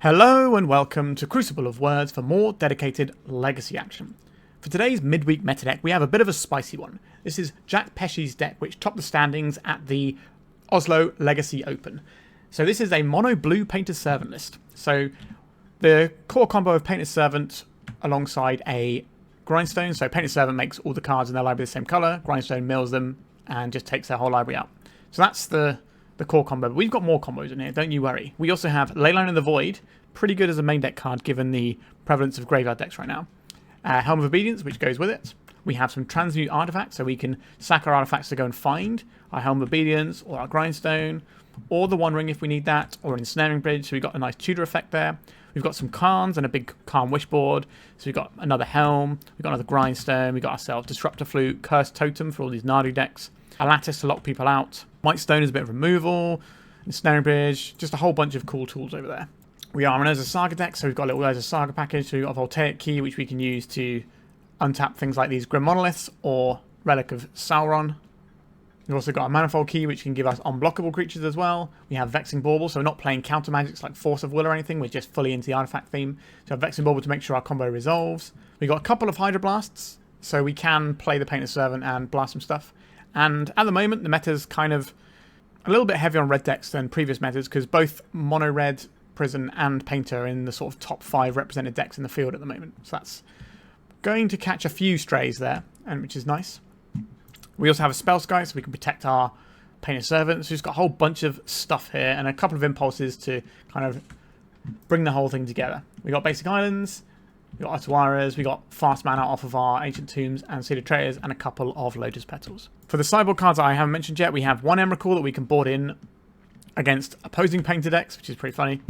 Hello and welcome to Crucible of Words for more dedicated Legacy action. For today's midweek meta deck, we have a bit of a spicy one. This is Jackpesci's deck, which topped the standings at the Oslo Legacy Open. So this is a mono blue Painter's Servant list. So the core combo of Painter's Servant alongside a Grindstone. So Painter's Servant makes all the cards in their library the same colour. Grindstone mills them and just takes their whole library out. So that's the core combo. But we've got more combos in here, don't you worry. We also have Leyline in the Void. Pretty good as a main deck card given the prevalence of graveyard decks right now. Helm of Obedience, which goes with it. We have some Transmute Artifact, so we can sack our artifacts to go and find our Helm of Obedience or our Grindstone, or the One Ring if we need that, or an Ensnaring Bridge, so we've got a nice Tudor effect there. We've got some Karns and a big Karn Wishboard, so we've got another Helm, we've got another Grindstone, we've got ourselves Disruptor Flute, Cursed Totem for all these Nadu decks, a Lattice to lock people out, White Stone is a bit of removal, Ensnaring Bridge, just a whole bunch of cool tools over there. We are an Urza Saga deck, so we've got a little Urza Saga package. So we've got a Voltaic Key, which we can use to untap things like these Grim Monoliths or Relic of Sauron. We've also got a Manifold Key, which can give us unblockable creatures as well. We have Vexing Bauble, so we're not playing counter magics like Force of Will or anything. We're just fully into the artifact theme. So we have Vexing Bauble to make sure our combo resolves. We've got a couple of Hydroblasts, so we can play the Painter's Servant and blast some stuff. And at the moment, the meta's kind of a little bit heavier on red decks than previous metas, because both mono red, Prison and Painter are in the sort of top 5 represented decks in the field at the moment. So that's going to catch a few strays there, and which is nice. We also have a Spellskite, so we can protect our Painter's Servant. So we've got a whole bunch of stuff here, and a couple of impulses to kind of bring the whole thing together. We got basic islands, we got Otawaras, we got fast mana off of our Ancient Tombs and City of Traitors, and a couple of Lotus Petals. For the sideboard cards I haven't mentioned yet, we have one Emrakul that we can board in against opposing Painter decks, which is pretty funny.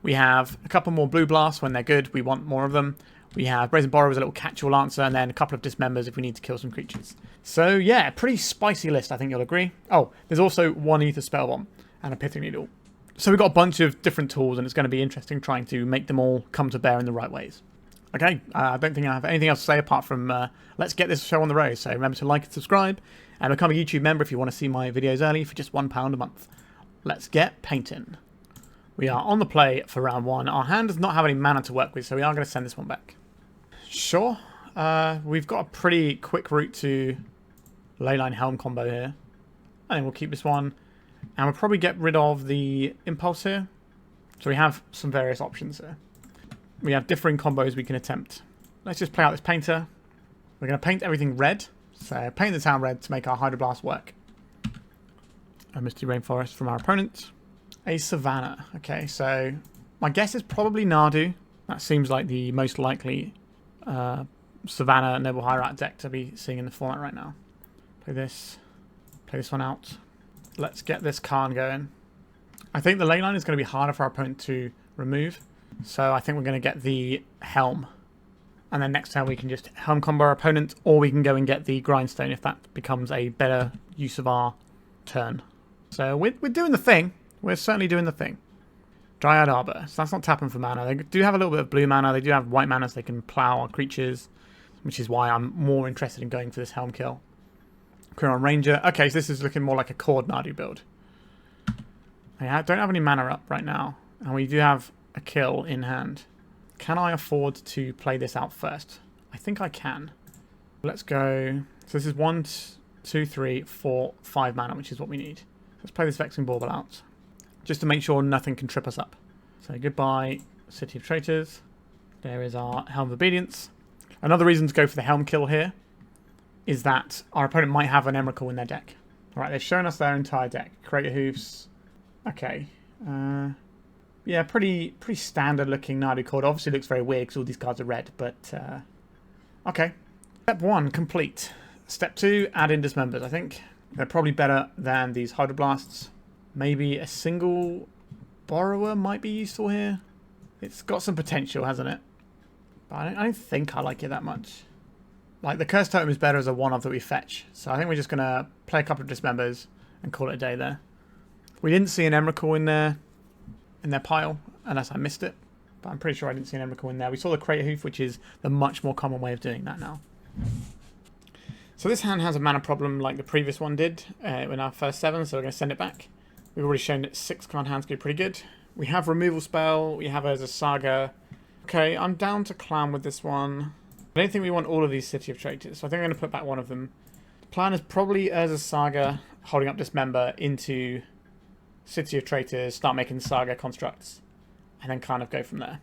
We have a couple more Blue Blasts when they're good. We want more of them. We have Brazen Borrower as a little catch-all answer, and then a couple of Dismembers if we need to kill some creatures. So yeah, pretty spicy list, I think you'll agree. Oh, there's also one Aether Spellbomb and a Pithing Needle. So we've got a bunch of different tools, and it's going to be interesting trying to make them all come to bear in the right ways. Okay, I don't think I have anything else to say apart from let's get this show on the road. So remember to like and subscribe, and become a YouTube member if you want to see my videos early for just £1 a month. Let's get painting. We are on the play for round 1. Our hand does not have any mana to work with, so we are going to send this one back. Sure. We've got a pretty quick route to Leyline Helm combo here. I think we'll keep this one. And we'll probably get rid of the Impulse here. So we have some various options here. We have differing combos we can attempt. Let's just play out this Painter. We're going to paint everything red. So paint the town red to make our Hydroblast work. A Misty Rainforest from our opponent. A Savannah. Okay, so my guess is probably Nadu. That seems like the most likely Savannah Noble Hierarch deck to be seeing in the format right now. Play this one out. Let's get this Karn going. I think the Leyline is going to be harder for our opponent to remove. So I think we're going to get the Helm. And then next turn we can just Helm combo our opponent, or we can go and get the Grindstone if that becomes a better use of our turn. So we're doing the thing. We're certainly doing the thing. Dryad Arbor. So that's not tapping for mana. They do have a little bit of blue mana. They do have white mana so they can plow our creatures, which is why I'm more interested in going for this Helm kill. Quirion Ranger. Okay, so this is looking more like a Cord Nadu build. I don't have any mana up right now, and we do have a kill in hand. Can I afford to play this out first? I think I can. Let's go. So this is 1, 2, 3, 4, 5 mana, which is what we need. Let's play this Vexing Bauble out, just to make sure nothing can trip us up. So goodbye, City of Traitors. There is our Helm of Obedience. Another reason to go for the Helm kill here is that our opponent might have an Emrakul in their deck. Alright, they've shown us their entire deck. Crater Hoofs. Okay. Yeah, pretty standard looking Nadu card. Obviously looks very weird because all these cards are red, but okay. Step 1, complete. Step 2, add in Dismembers, I think. They're probably better than these Hydroblasts. Maybe a single Borrower might be useful here. It's got some potential, hasn't it? But I don't think I like it that much. Like, the Cursed Totem is better as a one-off that we fetch. So I think we're just going to play a couple of Dismembers and call it a day there. We didn't see an Emrakul in their pile, unless I missed it. But I'm pretty sure I didn't see an Emrakul in there. We saw the Crater Hoof, which is the much more common way of doing that now. So this hand has a mana problem like the previous one did in our first 7, so we're going to send it back. We've already shown that 6 command hands go pretty good. We have removal spell. We have Urza Saga. Okay, I'm down to clan with this one. I don't think we want all of these City of Traitors, so I think I'm going to put back one of them. The plan is probably Urza Saga, holding up Dismember into City of Traitors, start making Saga constructs, and then kind of go from there.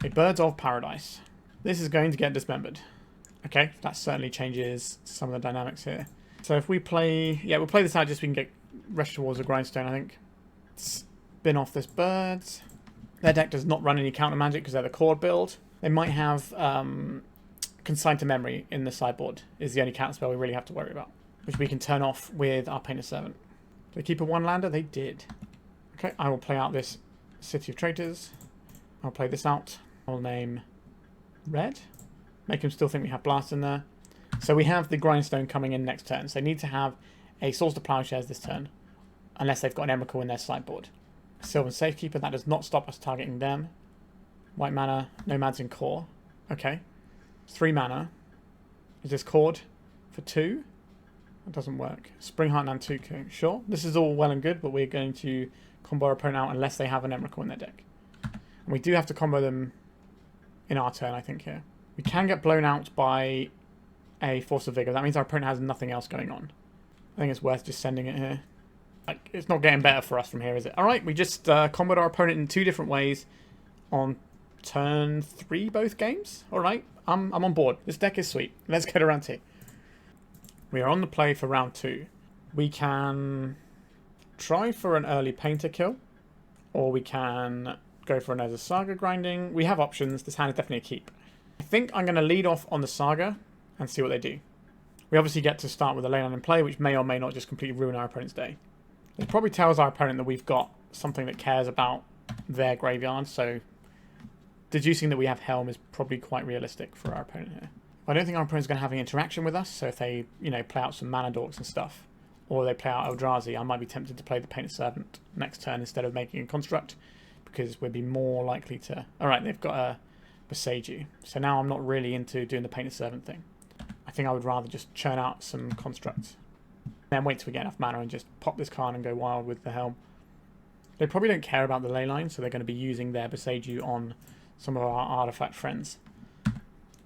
A Birds of Paradise. This is going to get dismembered. Okay, that certainly changes some of the dynamics here. So if we play... Yeah, we'll play this out just so we can get rush towards a Grindstone, I think. Spin off this Birds. Their deck does not run any counter magic because they're the core build. They might have Consign to Memory in the sideboard is the only counter spell we really have to worry about, which we can turn off with our Painted Servant. Do they keep a one-lander? They did. Okay, I will play out this City of Traitors. I'll play this out. I'll name Red. Make him still think we have Blast in there. So we have the Grindstone coming in next turn. So they need to have a Swords to Plowshares this turn, unless they've got an Emrakul in their sideboard. Sylvan Safekeeper, that does not stop us targeting them. White mana, Nomads in core. Okay. 3 mana. Is this Cord for 2? That doesn't work. Springheart and Nantuko. Sure. This is all well and good, but we're going to combo our opponent out unless they have an Emrakul in their deck. And we do have to combo them in our turn, I think, here. We can get blown out by a Force of Vigor. That means our opponent has nothing else going on. I think it's worth just sending it here. Like, it's not getting better for us from here, is it? Alright, we just comboed our opponent in 2 different ways on turn 3 both games. Alright, I'm on board. This deck is sweet. Let's get around to it. We are on the play for round 2. We can try for an early Painter kill, or we can go for another Saga grinding. We have options. This hand is definitely a keep. I think I'm going to lead off on the Saga and see what they do. We obviously get to start with a Leyline in play, which may or may not just completely ruin our opponent's day. It probably tells our opponent that we've got something that cares about their graveyard, so deducing that we have Helm is probably quite realistic for our opponent here. I don't think our opponent's going to have any interaction with us, so if they, play out some Mana Dorks and stuff, or they play out Eldrazi, I might be tempted to play the Painted Servant next turn instead of making a construct, because we'd be more likely to... Alright, they've got a Boseiju, so now I'm not really into doing the Painted Servant thing. I think I would rather just churn out some constructs. Then wait till we get enough mana and just pop this Karn and go wild with the Helm. They probably don't care about the Leyline, so they're going to be using their Boseiju on some of our artifact friends.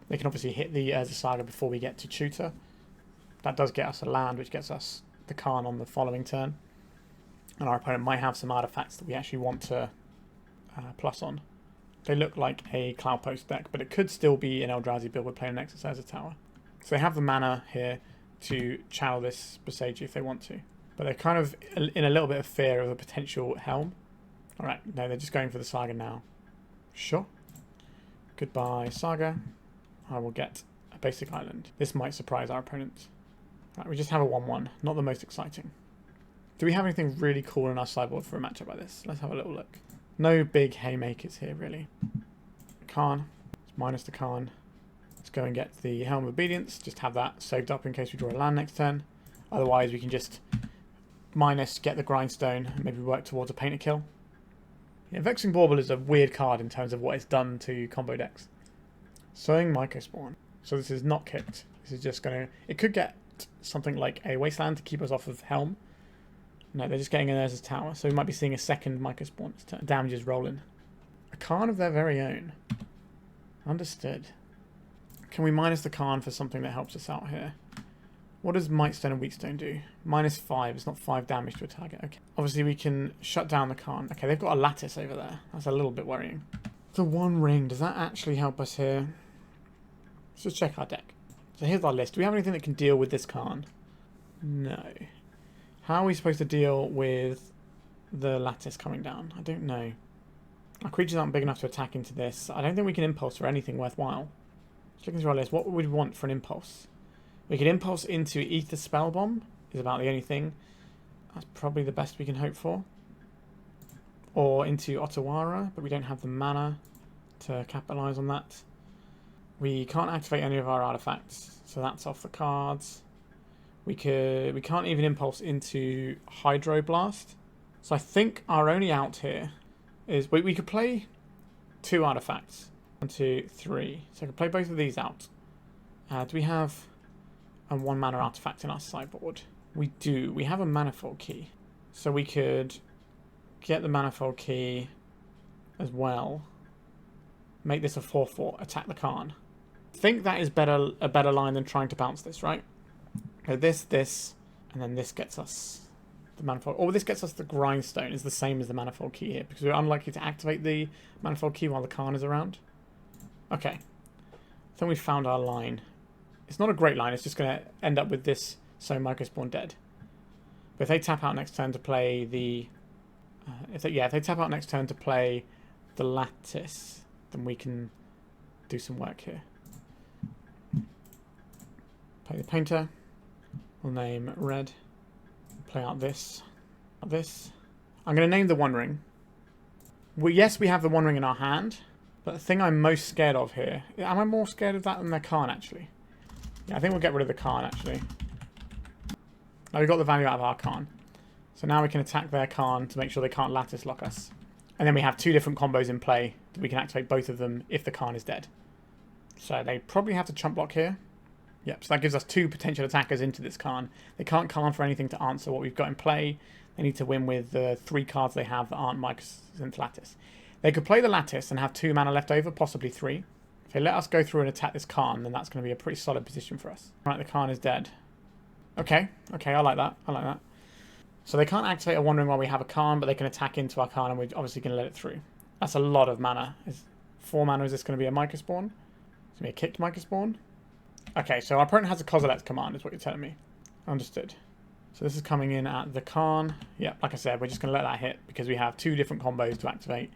They can obviously hit the Urza Saga before we get to Tutor. That does get us a land, which gets us the Karn on the following turn. And our opponent might have some artifacts that we actually want to plus on. They look like a Cloudpost deck, but it could still be an Eldrazi build. We're playing an Exerciser Tower. So they have the mana here to channel this Boseiju if they want to. But they're kind of in a little bit of fear of a potential Helm. Alright, no, they're just going for the Saga now. Sure. Goodbye, Saga. I will get a basic island. This might surprise our opponents. Right, we just have a 1-1. Not the most exciting. Do we have anything really cool in our sideboard for a matchup like this? Let's have a little look. No big haymakers here, really. Karn. Let's minus the Karn. Let's go and get the Helm of Obedience. Just have that saved up in case we draw a land next turn. Otherwise, we can just minus, get the Grindstone, and maybe work towards a Painter kill. Yeah, Vexing Bauble is a weird card in terms of what it's done to combo decks. Soaring Mycospawn. So this is not kicked. This is just going to... It could get something like a Wasteland to keep us off of Helm. No, they're just getting in there as a tower. So we might be seeing a second Mycospawn this turn. Damage is rolling. A Karn of their very own. Understood. Can we minus the Karn for something that helps us out here? What does Mightstone and Wheatstone do? -5. It's not 5 damage to a target. Okay. Obviously, we can shut down the Karn. Okay, they've got a Lattice over there. That's a little bit worrying. The One Ring. Does that actually help us here? Let's just check our deck. So here's our list. Do we have anything that can deal with this Karn? No. How are we supposed to deal with the Lattice coming down? I don't know. Our creatures aren't big enough to attack into this. I don't think we can impulse for anything worthwhile. Let's look into our list. What would we want for an impulse? We could impulse into Aether Spellbomb. Is about the only thing. That's probably the best we can hope for. Or into Otawara, but we don't have the mana to capitalise on that. We can't activate any of our artifacts, so that's off the cards. We can't even impulse into Hydroblast. So I think our only out here is we could play 2 artifacts. 1, 2, 3. So I could play both of these out. Do we have a 1 mana artifact in our sideboard? We do. We have a Manifold Key. So we could get the Manifold Key as well. Make this a 4/4. Attack the Karn. I think that is a better line than trying to bounce this, right? So this, and then this gets us the Manifold... Or this gets us the Grindstone. Is the same as the Manifold Key here, because we're unlikely to activate the Manifold Key while the Karn is around. Okay. I think we found our line. It's not a great line. It's just going to end up with this So Microspawn dead. But if they tap out next turn to play the... if they tap out next turn to play the Lattice, then we can do some work here. Play the Painter. We'll name Red. Play out this. This. I'm going to name the One Ring. Yes, we have the One Ring in our hand, but the thing I'm most scared of here... Am I more scared of that than the Karn, actually? Yeah, I think we'll get rid of the Karn, actually. Now we've got the value out of our Karn. So now we can attack their Karn to make sure they can't Lattice lock us. And then we have two different combos in play that we can activate both of them if the Karn is dead. So they probably have to chump block here. Yep, so that gives us two potential attackers into this Karn. They can't Karn for anything to answer what we've got in play. They need to win with the 3 cards they have that aren't Microsynth Lattice. They could play the Lattice and have 2 mana left over, possibly 3. If they let us go through and attack this Karn, then that's going to be a pretty solid position for us. Right, the Karn is dead. Okay, I like that. I like that. So they can't activate a One Ring while we have a Karn, but they can attack into our Karn, and we're obviously going to let it through. That's a lot of mana. 4 mana, is this going to be a Microspawn? It's going to be a kicked Microspawn? Okay, so our opponent has a Kozilek's Command, is what you're telling me. Understood. So this is coming in at the Karn. Yeah, like I said, we're just going to let that hit because we have 2 different combos to activate.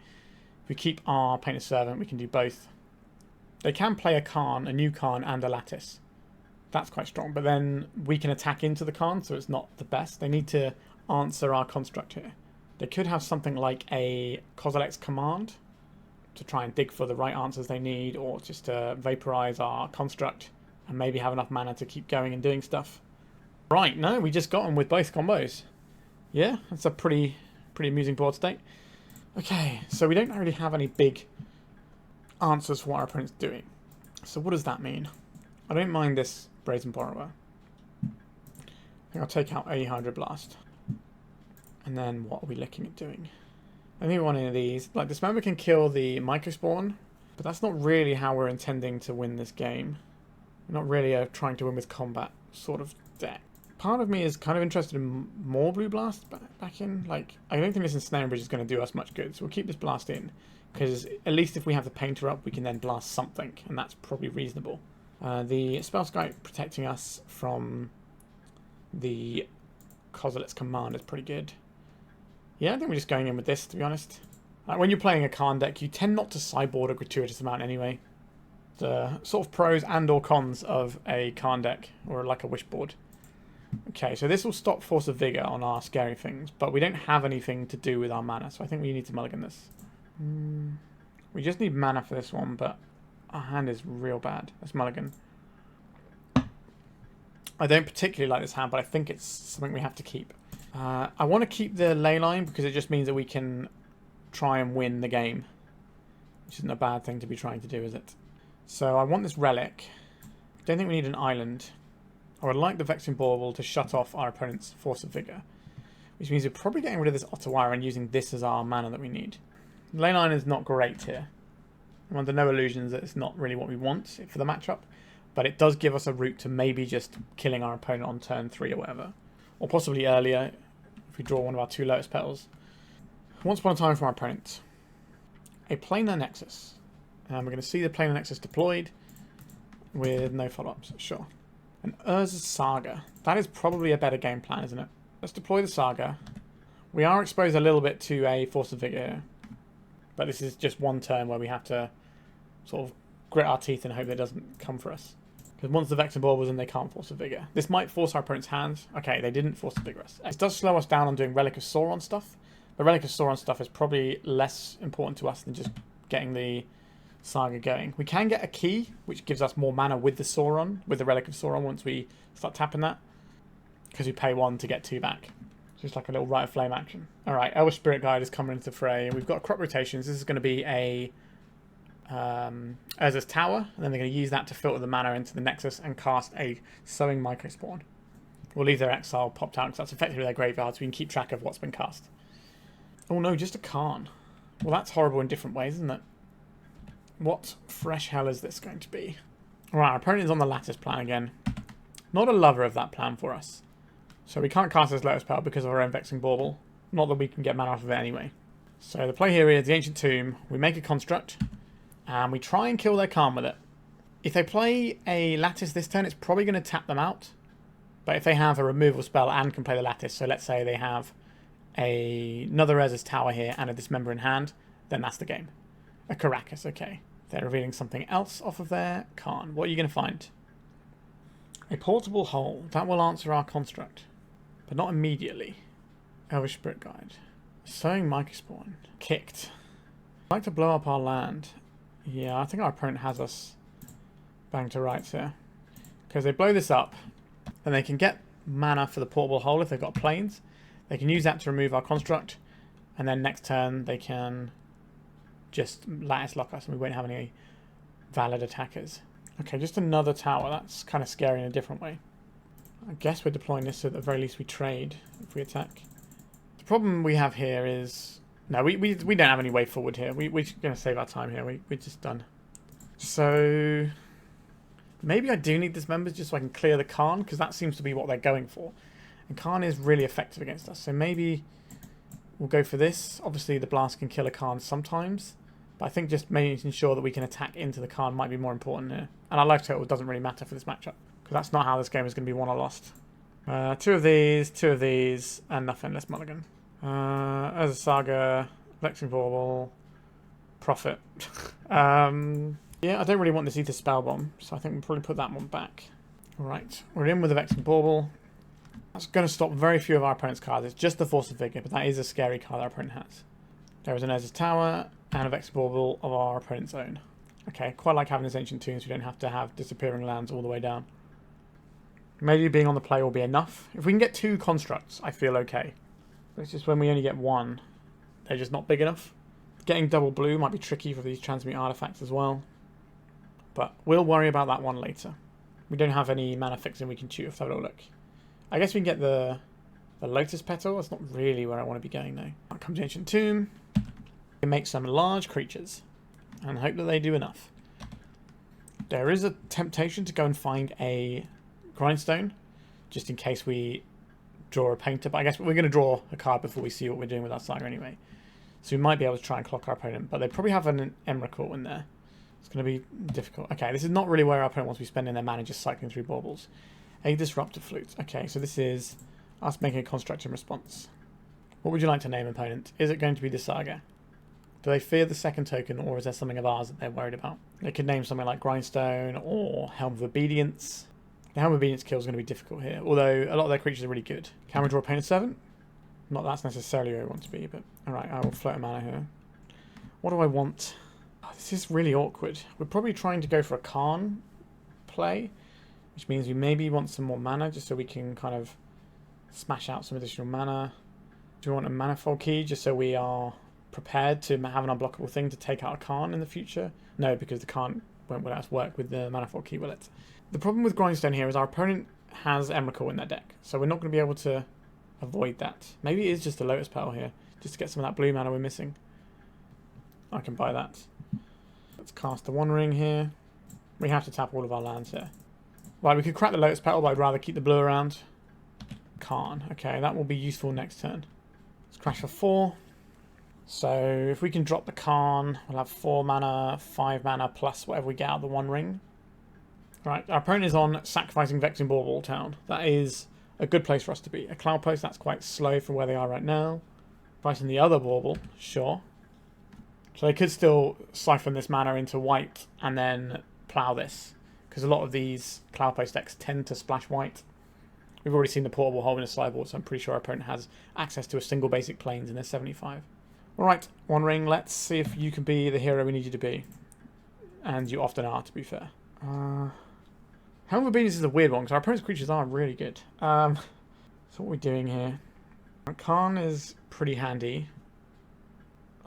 If we keep our Painted Servant, we can do both. They can play a Karn, a new Karn, and a Lattice. That's quite strong, but then we can attack into the Karn, so it's not the best. They need to answer our construct here. They could have something like a Kozilek's Command to try and dig for the right answers they need, or just to vaporize our construct and maybe have enough mana to keep going and doing stuff. Right, no, we just got them with both combos. Yeah, that's a pretty amusing board state. Okay, so we don't really have any big answers for what our opponent's doing. So what does that mean? I don't mind this Brazen Borrower. I think I'll take out a Hydroblast. And then what are we looking at doing? I think one of these. Like, this member can kill the Microspawn, but that's not really how we're intending to win this game. We're not really trying to win with combat sort of deck. Part of me is kind of interested in more Blue Blast back in. Like, I don't think this Ensnaring Bridge is going to do us much good, so we'll keep this Blast in. Because at least if we have the Painter up, we can then blast something, and that's probably reasonable. The Spellskite protecting us from the Kozilek's Command is pretty good. Yeah, I think we're just going in with this, to be honest. When you're playing a Karn deck, you tend not to sideboard a gratuitous amount anyway. The sort of pros and or cons of a Karn deck, or like a Wishboard. Okay, so this will stop Force of Vigor on our scary things, but we don't have anything to do with our mana, so I think we need to mulligan this. We just need mana for this one, but our hand is real bad. Let's mulligan. I don't particularly like this hand, but I think it's something we have to keep. I want to keep the Leyline because it just means that we can try and win the game, which isn't a bad thing to be trying to do, is it? So I want this Relic. Don't think we need an island. I would like the Vexing Bauble to shut off our opponent's Force of Vigor, which means we're probably getting rid of this Otawara and using this as our mana that we need. Leyline is not great here. I'm under no illusions that it's not really what we want for the matchup, but it does give us a route to maybe just killing our opponent on turn 3 or whatever. Or possibly earlier, if we draw one of our 2 Lotus Petals. Once upon a time from our opponent. A Planar Nexus. And we're going to see the Planar Nexus deployed with no follow-ups, sure. An Urza Saga. That is probably a better game plan, isn't it? Let's deploy the Saga. We are exposed a little bit to a Force of Vigor here. But this is just one turn where we have to sort of grit our teeth and hope it doesn't come for us. Because once the Vexing Bauble was in, they can't Force a Vigor. This might force our opponent's hands. Okay, they didn't Force a Vigor us. It does slow us down on doing Relic of Sauron stuff. But Relic of Sauron stuff is probably less important to us than just getting the Saga going. We can get a key, which gives us more mana with the Sauron, with the Relic of Sauron once we start tapping that. Because we pay 1 to get 2 back. Just like a little Rite of Flame action. Alright, Elvish Spirit Guide is coming into the fray. We've got crop rotations. This is going to be a Urza's Tower, and then they're going to use that to filter the mana into the Nexus and cast a Soaring Microspawn. We'll leave their exile popped out because that's effectively their graveyard, so we can keep track of what's been cast. Oh no, just a Karn. Well, that's horrible in different ways, isn't it? What fresh hell is this going to be? Alright, our opponent is on the Lattice plan again. Not a lover of that plan for us. So we can't cast this Lotus Petal because of our own Vexing Bauble. Not that we can get mana off of it anyway. So the play here is the Ancient Tomb. We make a construct. And we try and kill their Karn with it. If they play a Lattice this turn, it's probably going to tap them out. But if they have a removal spell and can play the Lattice, so let's say they have another Urza's Tower here and a Dismember in hand, then that's the game. A Caracas, okay. They're revealing something else off of their Karn. What are you going to find? A Portable Hole. That will answer our construct. But not immediately. Elvish Spirit Guide. Sowing Microspawn. Kicked. I'd like to blow up our land. Yeah, I think our opponent has us bang to rights here. Because they blow this up, then they can get mana for the Portable Hole if they've got planes. They can use that to remove our construct. And then next turn they can just Lattice lock us and we won't have any valid attackers. Okay, just another tower. That's kind of scary in a different way. I guess we're deploying this so at the very least we trade if we attack. The problem we have here is... No, we don't have any way forward here. We're going to save our time here. We're just done. So... Maybe I do need Dismembers just so I can clear the Karn, because that seems to be what they're going for. And Karn is really effective against us. So maybe we'll go for this. Obviously the Blast can kill a Karn sometimes. But I think just making sure that we can attack into the Karn might be more important here. And our life total doesn't really matter for this matchup. Because that's not how this game is going to be won or lost. Two of these, and nothing. Let's mulligan. As a Saga, Vexing Bauble, Profit. Yeah, I don't really want this Aether Spellbomb, so I think we'll probably put that one back. Right, we're in with the Vexing Bauble. That's going to stop very few of our opponent's cards. It's just the Force of Vigor, but that is a scary card our opponent has. There is an Urza's Tower and a Vexing Bauble of our opponent's own. Okay, quite like having this Ancient Tomb so we don't have to have disappearing lands all the way down. Maybe being on the play will be enough. If we can get 2 constructs, I feel okay. But it's just when we only get 1, they're just not big enough. Getting double blue might be tricky for these Transmute Artifacts as well. But we'll worry about that one later. We don't have any mana fixing we can shoot if that will look. I guess we can get the Lotus Petal. That's not really where I want to be going though. Out comes the Ancient Tomb. We can make some large creatures and hope that they do enough. There is a temptation to go and find a Grindstone just in case we draw a painter. But I guess we're going to draw a card before we see what we're doing with our Saga anyway. So we might be able to try and clock our opponent. But they probably have an Emrakul in there. It's going to be difficult. Okay, this is not really where our opponent wants to be spending their mana, just cycling through baubles. A Disruptor Flute. Okay, so this is us making a construct in response. What would you like to name, opponent? Is it going to be the Saga? Do they fear the second token, or is there something of ours that they're worried about? They could name something like Grindstone or Helm of Obedience. The Helm of Obedience kill is going to be difficult here, although a lot of their creatures are really good. Can we draw a Painted Servant? Not that's necessarily where I want to be, but alright, I will float a mana here. What do I want? This is really awkward. We're probably trying to go for a Karn play, which means we maybe want some more mana just so we can kind of smash out some additional mana. Do we want a Manifold Key just so we are prepared to have an unblockable thing to take out a Karn in the future? No, because the Karn won't let us work with the Manifold Key, will it? The problem with Grindstone here is our opponent has Emrakul in their deck, so we're not going to be able to avoid that. Maybe it is just a Lotus Petal here, just to get some of that blue mana we're missing. I can buy that. Let's cast the One Ring here. We have to tap all of our lands here. Right, we could crack the Lotus Petal, but I'd rather keep the blue around. Karn. Okay, that will be useful next turn. Let's crash for 4. So if we can drop the Karn, we'll have 4 mana, 5 mana, plus whatever we get out of the One Ring. Right, our opponent is on sacrificing Vexing Bauble Town. That is a good place for us to be. A Cloud Post, that's quite slow for where they are right now. Fighting the other Bauble, sure. So they could still siphon this mana into white and then plough this. Because a lot of these Cloud Post decks tend to splash white. We've already seen the Portable Hole in a sideboard, so I'm pretty sure our opponent has access to a single basic plains in their 75. Alright, One Ring, let's see if you can be the hero we need you to be. And you often are, to be fair. Helm of Obedience is a weird one, because our opponent's creatures are really good. So what are we doing here? Karn is pretty handy.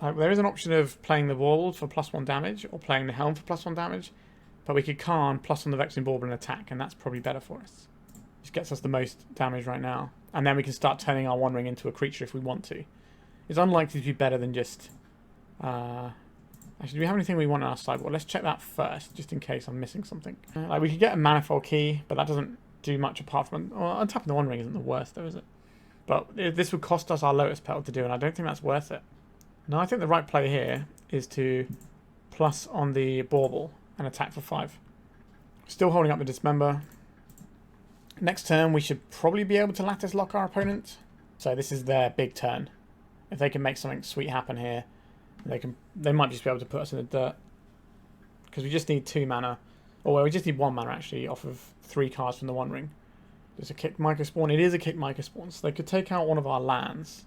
There is an option of playing the Wall for +1 damage, or playing the Helm for +1 damage. But we could Karn plus on the Vexing Bauble and attack, and that's probably better for us. Just gets us the most damage right now. And then we can start turning our One Ring into a creature if we want to. is unlikely to be better than just... actually, do we have anything we want on our sideboard? Let's check that first, just in case I'm missing something. Like, we could get a Manifold Key, but that doesn't do much apart from... Well, untapping the One Ring isn't the worst, though, is it? But this would cost us our Lotus Petal to do, and I don't think that's worth it. No, I think the right play here is to plus on the Bauble and attack for 5. Still holding up the Dismember. Next turn, we should probably be able to Lattice Lock our opponent. So this is their big turn. If they can make something sweet happen here, they might just be able to put us in the dirt. Because we just need 2 mana. Or well, we just need 1 mana, actually, off of 3 cards from the One Ring. There's a Kick Micro Spawn. It is a Kick Micro Spawn. So they could take out one of our lands.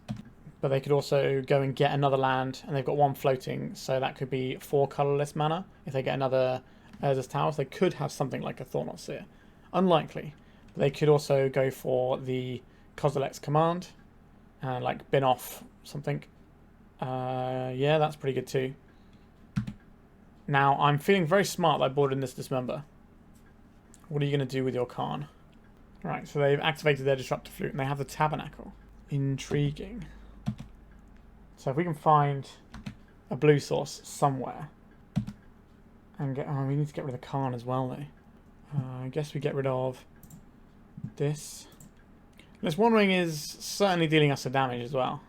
But they could also go and get another land. And they've got 1 floating. So that could be 4 colourless mana. If they get another Urza's Tower. So they could have something like a Thornot Seer. Unlikely. But they could also go for the Kozilek's Command. And like bin off something. Yeah, that's pretty good too. Now, I'm feeling very smart that I boarded in this Dismember. What are you going to do with your Karn? Right, so they've activated their Disruptor Flute and they have the Tabernacle. Intriguing. So if we can find a blue source somewhere and get... Oh, we need to get rid of the Karn as well, though. I guess we get rid of this. This One Ring is certainly dealing us some damage as well.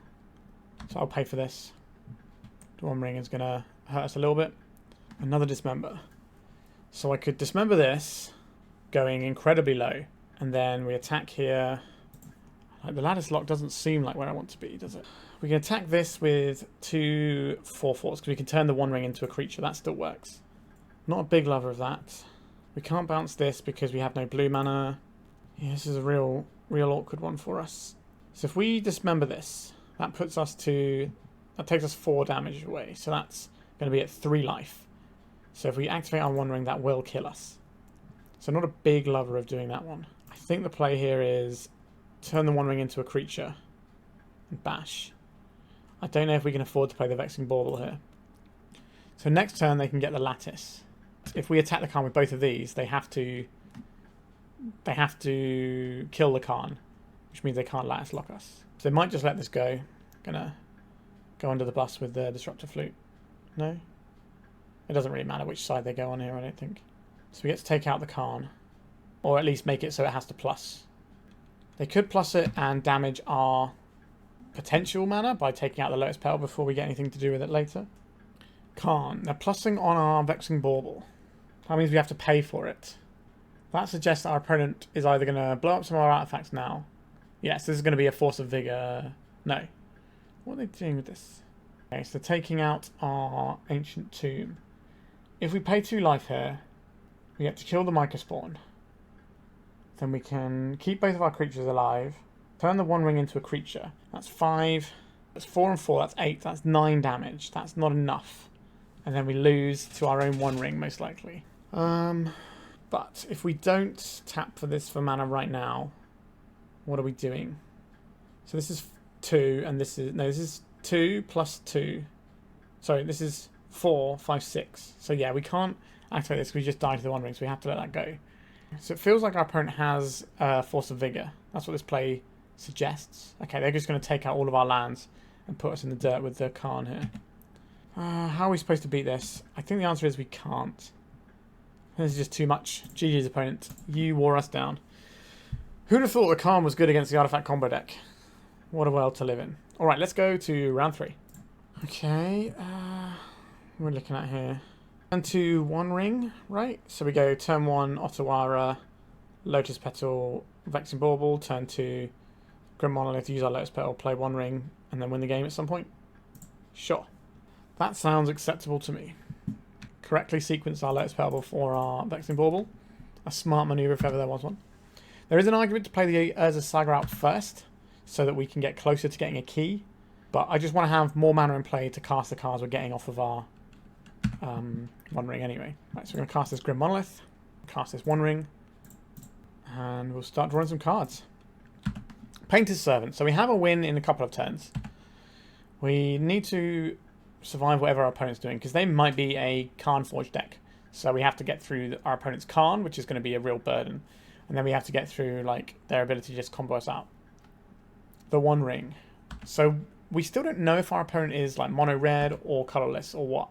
So I'll pay for this. The One Ring is going to hurt us a little bit. Another Dismember. So I could Dismember this, going incredibly low. And then we attack here. Like, the Lattice Lock doesn't seem like where I want to be, does it? We can attack this with 2 4/4s, because we can turn the One Ring into a creature. That still works. Not a big lover of that. We can't bounce this because we have no blue mana. Yeah, this is a real awkward one for us. So if we Dismember this, that puts us to... That takes us 4 damage away. So that's going to be at 3 life. So if we activate our One Ring, that will kill us. So not a big lover of doing that one. I think the play here is turn the One Ring into a creature and bash. I don't know if we can afford to play the Vexing Bauble here. So next turn they can get the Lattice. If we attack the Karn with both of these, they have to kill the Karn, which means they can't Lattice Lock us. So they might just let this go. Gonna go under the bus with the Disruptor Flute. No? It doesn't really matter which side they go on here, I don't think. So we get to take out the Karn. Or at least make it so it has to plus. They could plus it and damage our potential mana by taking out the Lotus Petal before we get anything to do with it later. Karn. They're plussing on our Vexing Bauble. That means we have to pay for it. That suggests that our opponent is either going to blow up some of our artifacts now. Yes, this is going to be a Force of Vigor. No. What are they doing with this? Okay, so taking out our Ancient Tomb. If we pay 2 life here, we get to kill the Microspawn. Then we can keep both of our creatures alive. Turn the One Ring into a creature. That's 5. That's 4 and 4. That's 8. That's 9 damage. That's not enough. And then we lose to our own One Ring, most likely. But if we don't tap for this for mana right now, what are we doing? So this is 2, and this is... No, this is 2 plus 2. Sorry, this is 4, 5, 6. So yeah, we can't activate this because we just died to the One Ring, so we have to let that go. So it feels like our opponent has Force of Vigor. That's what this play suggests. Okay, they're just going to take out all of our lands and put us in the dirt with the Karn here. How are we supposed to beat this? I think the answer is we can't. This is just too much. GG's opponent. You wore us down. Who'd have thought the Karn was good against the Artifact combo deck? What a world to live in. Alright, let's go to round 3. Okay, we're looking at here. Turn 2 One Ring, right? So we go turn 1 Otawara, Lotus Petal, Vexing Bauble, turn 2 Grim Monolith, use our Lotus Petal, play One Ring, and then win the game at some point. Sure. That sounds acceptable to me. Correctly sequence our Lotus Petal before our Vexing Bauble. A smart maneuver if ever there was one. There is an argument to play the Urza Saga out first, so that we can get closer to getting a key. But I just want to have more mana in play to cast the cards we're getting off of our One Ring anyway. Right, so we're going to cast this Grim Monolith, cast this One Ring, and we'll start drawing some cards. Painter's Servant. So we have a win in a couple of turns. We need to survive whatever our opponent's doing, because they might be a Karn Forge deck. So we have to get through our opponent's Karn, which is going to be a real burden. And then we have to get through like their ability to just combo us out. The One Ring. So we still don't know if our opponent is like mono red or colorless or what.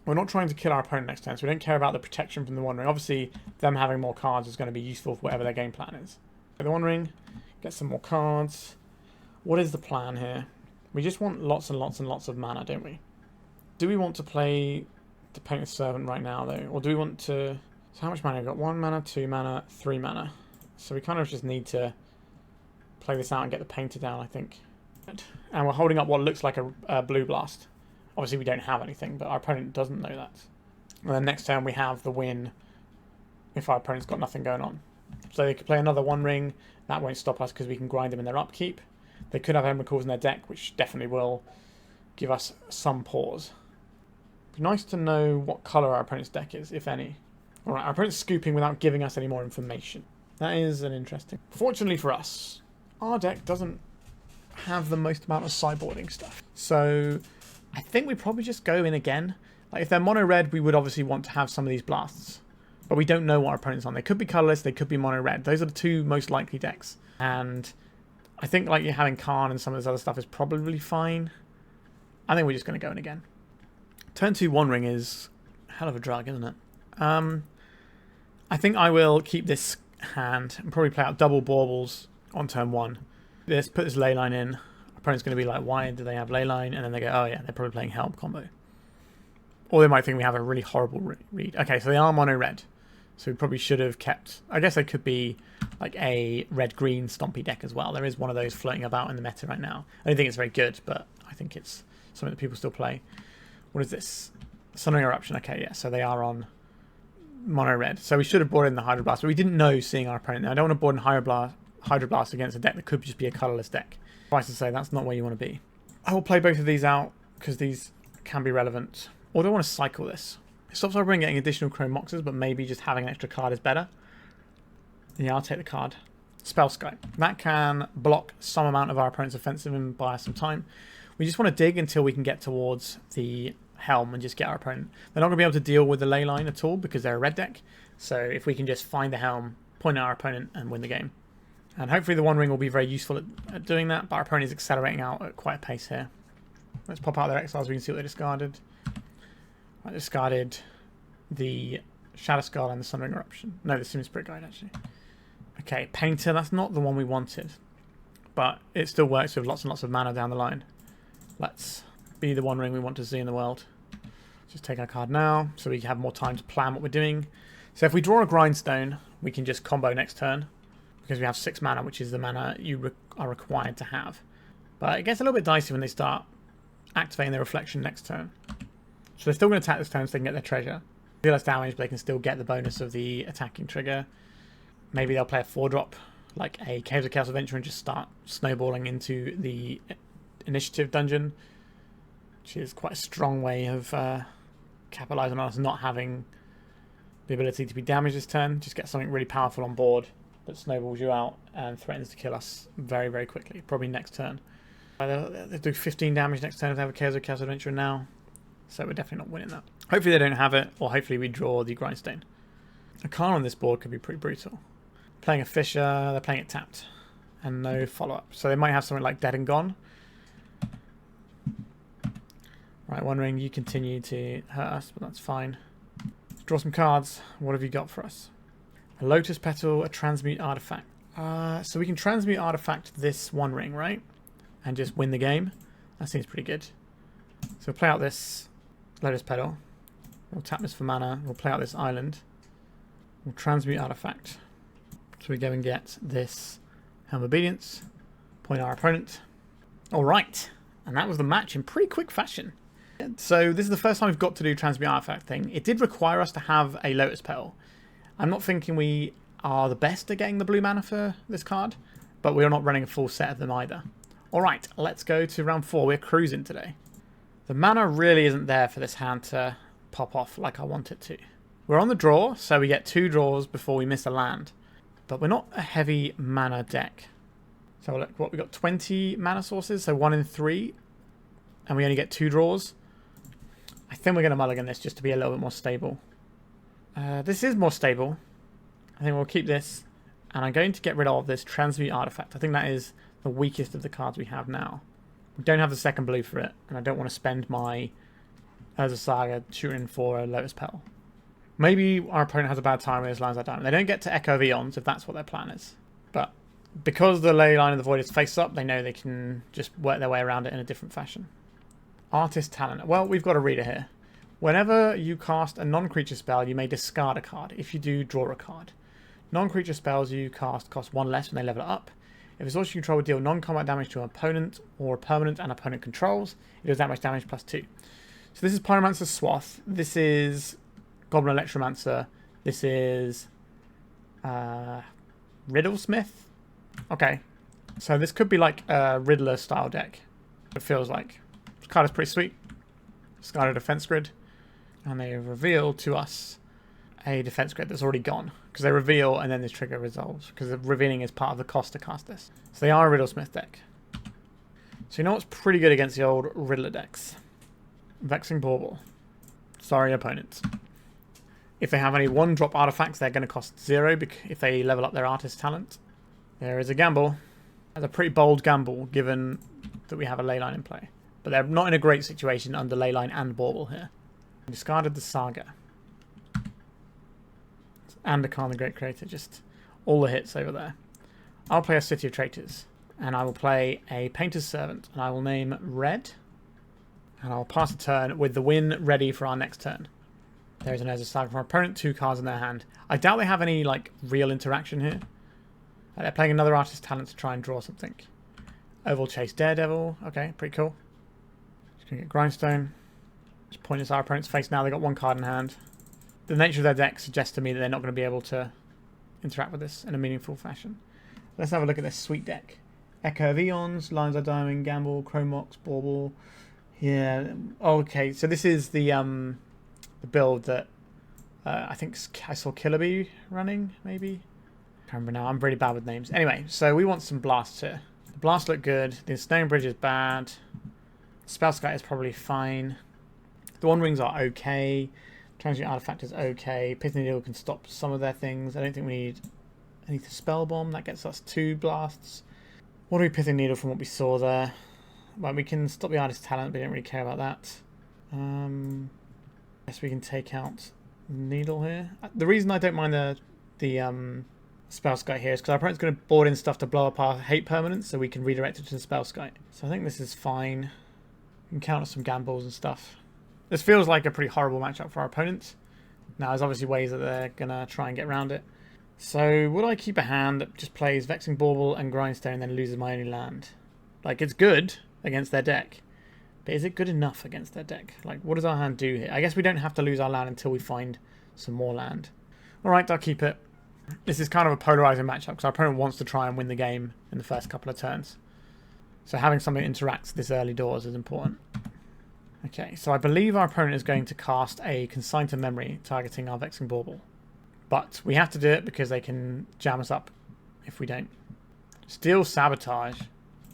We're not trying to kill our opponent next turn, so we don't care about the protection from the One Ring. Obviously, them having more cards is going to be useful for whatever their game plan is. The One Ring, get some more cards. What is the plan here? We just want lots and lots and lots of mana, don't we? Do we want to play the Painted Servant right now, though? Or do we want to... So how much mana? We've got 1 mana, 2 mana, 3 mana. So we kind of just need to play this out and get the Painter down, I think. And we're holding up what looks like a blue blast. Obviously, we don't have anything, but our opponent doesn't know that. And then next turn, we have the win if our opponent's got nothing going on. So they could play another One Ring. That won't stop us because we can grind them in their upkeep. They could have Emerald in their deck, which definitely will give us some pause. It'd be nice to know what colour our opponent's deck is, if any. Alright, our opponent's scooping without giving us any more information. That is an interesting... Fortunately for us, our deck doesn't have the most amount of sideboarding stuff. So... I think we probably just go in again. Like if they're mono red, we would obviously want to have some of these blasts. But we don't know what our opponent's on. They could be colorless, they could be mono red. Those are the two most likely decks. And I think like you're having Karn and some of this other stuff is probably fine. I think we're just going to go in again. Turn 2 One Ring is a hell of a drug, isn't it? I think I will keep this hand and probably play out double baubles on turn 1. Put this Leyline in. Opponent's going to be like, why do they have Leyline? And then they go, oh yeah, they're probably playing Helm combo. Or they might think we have a really horrible read. Okay, so they are mono red. So we probably should have kept... I guess they could be like a red-green stompy deck as well. There is one of those floating about in the meta right now. I don't think it's very good, but I think it's something that people still play. What is this? Sundering Eruption. Okay, yeah, so they are on mono red. So we should have brought in the Hydroblast, but we didn't know seeing our opponent. Now, I don't want to board in Hydroblast against a deck that could just be a colourless deck. Twice to say that's not where you want to be. I will play both of these out because these can be relevant. Or do I want to cycle this? It stops our opponent getting additional Chrome Moxes, but maybe just having an extra card is better. Yeah, I'll take the card. Spellskite. That can block some amount of our opponent's offensive and buy us some time. We just want to dig until we can get towards the Helm and just get our opponent. They're not going to be able to deal with the Leyline at all because they're a red deck. So if we can just find the Helm, point at our opponent and win the game. And hopefully the One Ring will be very useful at doing that, but our opponent is accelerating out at quite a pace here. Let's pop out their exiles so we can see what they discarded. I discarded the Shadow Skull and the Sundering Eruption. No, the Sim Spirit Guide, actually. Okay, Painter, that's not the one we wanted. But it still works with lots and lots of mana down the line. Let's be the One Ring we want to see in the world. Just take our card now, so we have more time to plan what we're doing. So if we draw a Grindstone, we can just combo next turn. Because we have 6 mana, which is the mana you are required to have. But it gets a little bit dicey when they start activating their reflection next turn. So they're still going to attack this turn so they can get their treasure. Do less damage, but they can still get the bonus of the attacking trigger. Maybe they'll play a 4-drop, like a Caves of Chaos Adventure, and just start snowballing into the initiative dungeon. Which is quite a strong way of capitalizing on us not having the ability to be damaged this turn. Just get something really powerful on board that snowballs you out and threatens to kill us very, very quickly. Probably next turn. They'll do 15 damage next turn if they have a Chaos Adventure now. So we're definitely not winning that. Hopefully they don't have it, or hopefully we draw the Grindstone. A Karn on this board could be pretty brutal. Playing a Fisher, they're playing it tapped. And no follow-up. So they might have something like Dead and Gone. Right, One Ring, you continue to hurt us, but that's fine. Let's draw some cards. What have you got for us? A Lotus Petal, a Transmute Artifact. So we can Transmute Artifact this One Ring, right? And just win the game. That seems pretty good. So we'll play out this Lotus Petal. We'll tap this for mana. We'll play out this island. We'll Transmute Artifact. So we go and get this Helm of Obedience. Point our opponent. Alright. And that was the match in pretty quick fashion. So this is the first time we've got to do Transmute Artifact thing. It did require us to have a Lotus Petal. I'm not thinking we are the best at getting the blue mana for this card, but we're not running a full set of them either. Alright, let's go to round 4. We're cruising today. The mana really isn't there for this hand to pop off like I want it to. We're on the draw, so we get 2 draws before we miss a land. But we're not a heavy mana deck. So look, what, we got 20 mana sources, so 1 in 3. And we only get 2 draws. I think we're going to mulligan this just to be a little bit more stable. This is more stable. I think we'll keep this. And I'm going to get rid of this Transmute Artifact. I think that is the weakest of the cards we have now. We don't have the second blue for it, and I don't want to spend my Urza Saga shooting for a Lotus Petal. Maybe our opponent has a bad time with his lines like diamond. They don't get to Echo of Eons if that's what their plan is. But because the Leyline of the Void is face up, they know they can just work their way around it in a different fashion. Artist Talent. Well, we've got a reader here. Whenever you cast a non-creature spell, you may discard a card. If you do, draw a card. Non-creature spells you cast cost 1 less when they level it up. If a source you control will deal non-combat damage to an opponent or a permanent and opponent controls, it does that much damage plus 2. So this is Pyromancer's Swath. This is Goblin Electromancer. This is Riddlesmith. Okay. So this could be like a Riddler style deck. It feels like. This card is pretty sweet. Discard a defense grid. And they reveal to us a defense grid that's already gone. Because they reveal and then this trigger resolves. Because the revealing is part of the cost to cast this. So they are a Riddlesmith deck. So you know what's pretty good against the old Riddler decks? Vexing Bauble. Sorry, opponents. If they have any 1-drop artifacts, they're going to cost 0 if they level up their artist talent. There is a gamble. That's a pretty bold gamble, given that we have a Leyline in play. But they're not in a great situation under Leyline and Bauble here. Discarded the Saga. And the Karn the Great Creator. Just all the hits over there. I'll play a City of Traitors. And I will play a Painter's Servant. And I will name Red. And I'll pass a turn with the win ready for our next turn. There's an Urza Saga from our opponent, 2 cards in their hand. I doubt they have any like real interaction here. They're playing another Artist Talent to try and draw something. Oval Chase Daredevil. Okay, pretty cool. Just going to get Grindstone. Just point at our opponent's face now. They've got 1 card in hand. The nature of their deck suggests to me that they're not going to be able to interact with this in a meaningful fashion. Let's have a look at this sweet deck. Echo of Eons, Lines of Diamond, Gamble, Chromox, Bauble. Yeah. Okay, so this is the build that I think I saw Killer running, maybe? I can't remember now. I'm really bad with names. Anyway, so we want some blasts here. The blasts look good. The Ensnaring Bridge is bad. Spellskite is probably fine. The One Rings are okay. Transmute Artifact is okay. Pithing Needle can stop some of their things. I don't think we need Aether Spellbomb. That gets us 2 blasts. What do we Pithing Needle from what we saw there? Well, we can stop the Artist Talent, but we don't really care about that. Guess we can take out Needle here. The reason I don't mind the Spellskite here is because our opponent's going to board in stuff to blow up our hate permanents, so we can redirect it to the Spellskite. So I think this is fine. We can counter some gambles and stuff. This feels like a pretty horrible matchup for our opponents. Now, there's obviously ways that they're going to try and get around it. So, would I keep a hand that just plays Vexing Bauble and Grindstone and then loses my only land? Like, it's good against their deck. But is it good enough against their deck? Like, what does our hand do here? I guess we don't have to lose our land until we find some more land. Alright, I'll keep it. This is kind of a polarizing matchup because our opponent wants to try and win the game in the first couple of turns. So having something that interacts this early doors is important. Okay, so I believe our opponent is going to cast a Consign to Memory targeting our Vexing Bauble. But we have to do it because they can jam us up if we don't. Steal Sabotage.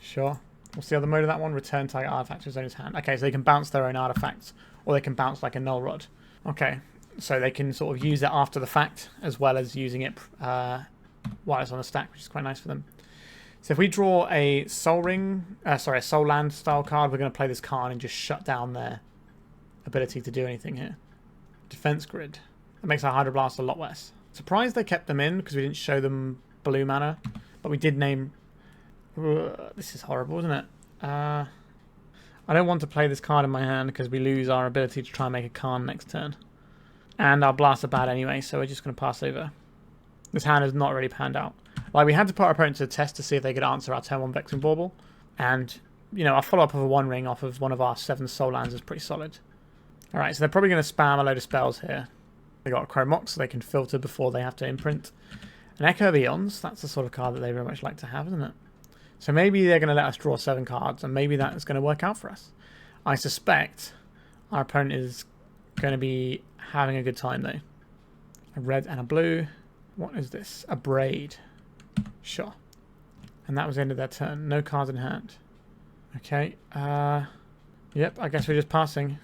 Sure. What's the other mode of that one? Return target artifact to his owner's hand. Okay, so they can bounce their own artifacts. Or they can bounce like a Null Rod. Okay, so they can sort of use it after the fact as well as using it while it's on the stack, which is quite nice for them. So if we draw a Soul Land style card, we're going to play this Karn and just shut down their ability to do anything here. Defense Grid. That makes our Hydroblast a lot less. Surprised they kept them in because we didn't show them blue mana. But we did name... this is horrible, isn't it? I don't want to play this card in my hand because we lose our ability to try and make a Karn next turn. And our blasts are bad anyway, so we're just going to pass over. This hand has not really panned out. Like, we had to put our opponent to the test to see if they could answer our turn 1 Vexing Bauble. And, you know, our follow-up of a 1 ring off of one of our 7 Soul Lands is pretty solid. Alright, so they're probably going to spam a load of spells here. They got a Chromox, so they can filter before they have to imprint. An Echo of Eons, that's the sort of card that they very much like to have, isn't it? So maybe they're going to let us draw 7 cards, and maybe that is going to work out for us. I suspect our opponent is going to be having a good time, though. A red and a blue. What is this? A Braid. Sure. And that was the end of their turn. No cards in hand. Okay. Yep, I guess we're just passing.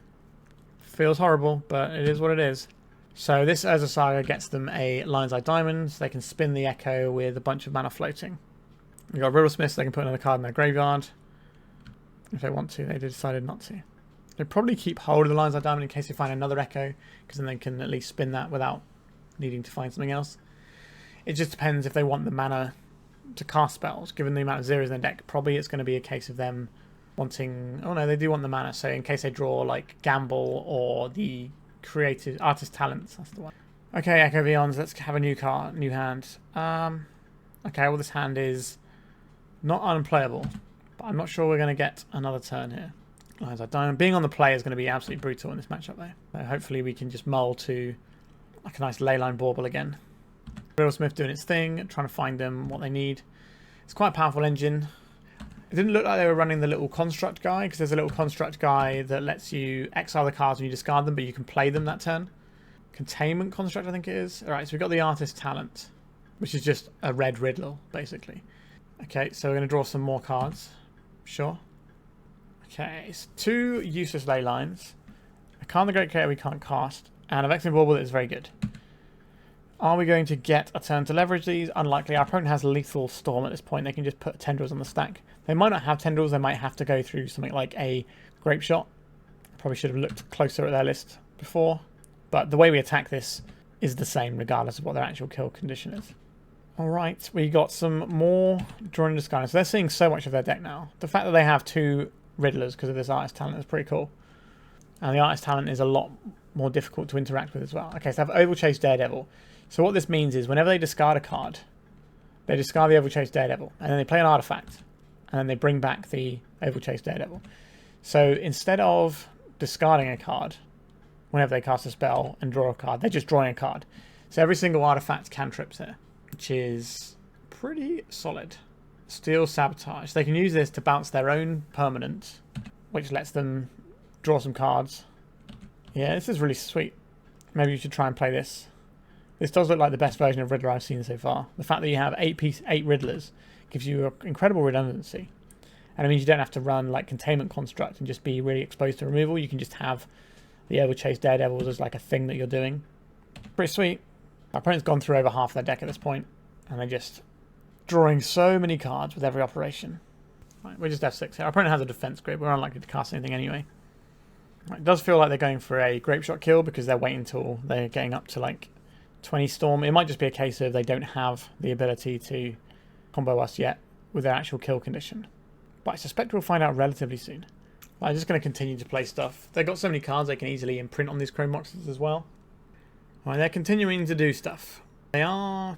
Feels horrible, but it is what it is. So this Urza Saga gets them a Lion's Eye Diamonds. They can spin the Echo with a bunch of mana floating. We've got Riddlesmith, so they can put another card in their graveyard. if they want to. They decided not to. They probably keep hold of the Lines of Diamond in case they find another Echo, because then they can at least spin that without needing to find something else. It just depends if they want the mana to cast spells. Given the amount of zeros in their deck, probably it's going to be a case of them wanting... Oh no, they do want the mana, so in case they draw like Gamble or the Creative Artist Talents, that's the one. Okay, Echo Vions, let's have a new hand. Okay, well this hand is not unplayable, but I'm not sure we're going to get another turn here. Lines of Diamond. Being on the play is going to be absolutely brutal in this matchup though. So hopefully we can just mull to like a nice Leyline Bauble again. Smith doing its thing, trying to find them what they need. It's quite a powerful engine. It didn't look like they were running the little construct guy, because there's a little construct guy that lets you exile the cards when you discard them, but you can play them that turn. Containment construct, I think it is. Alright, so we've got the Artist Talent, which is just a red Riddle, basically. Okay, so we're going to draw some more cards. Sure. Okay, it's 2 useless Leylines. A Karn the Great Creator we can't cast, and a Vexing Bauble that is very good. Are we going to get a turn to leverage these? Unlikely. Our opponent has Lethal Storm at this point. They can just put Tendrils on the stack. They might not have Tendrils. They might have to go through something like a Grape Shot. Probably should have looked closer at their list before. But the way we attack this is the same regardless of what their actual kill condition is. Alright, we got some more Drawing and Discarding. So they're seeing so much of their deck now. The fact that they have 2 Riddlers because of this Artist Talent is pretty cool. And the Artist Talent is a lot more difficult to interact with as well. Okay, so they have Overchase Daredevil. So what this means is whenever they discard a card, they discard the Overchase Daredevil, and then they play an artifact, and then they bring back the Overchase Daredevil. So instead of discarding a card, whenever they cast a spell and draw a card, they're just drawing a card. So every single artifact cantrips here, which is pretty solid. Steel Sabotage. They can use this to bounce their own permanent, which lets them draw some cards. Yeah, this is really sweet. Maybe you should try and play this. This does look like the best version of Riddler I've seen so far. The fact that you have 8 Riddlers gives you incredible redundancy. And it means you don't have to run like Containment Construct and just be really exposed to removal. You can just have the Overchase Daredevils as like a thing that you're doing. Pretty sweet. Our opponent's gone through over half their deck at this point, and they're just drawing so many cards with every operation. Right, we're just F6 here. Our opponent has a defense grid. We're unlikely to cast anything anyway. Right, it does feel like they're going for a Grape Shot kill because they're waiting until they're getting up to like 20 Storm. It might just be a case of they don't have the ability to combo us yet with their actual kill condition. But I suspect we'll find out relatively soon. I'm just going to continue to play stuff. They've got so many cards they can easily imprint on these Chrome Boxes as well. Right, they're continuing to do stuff. They are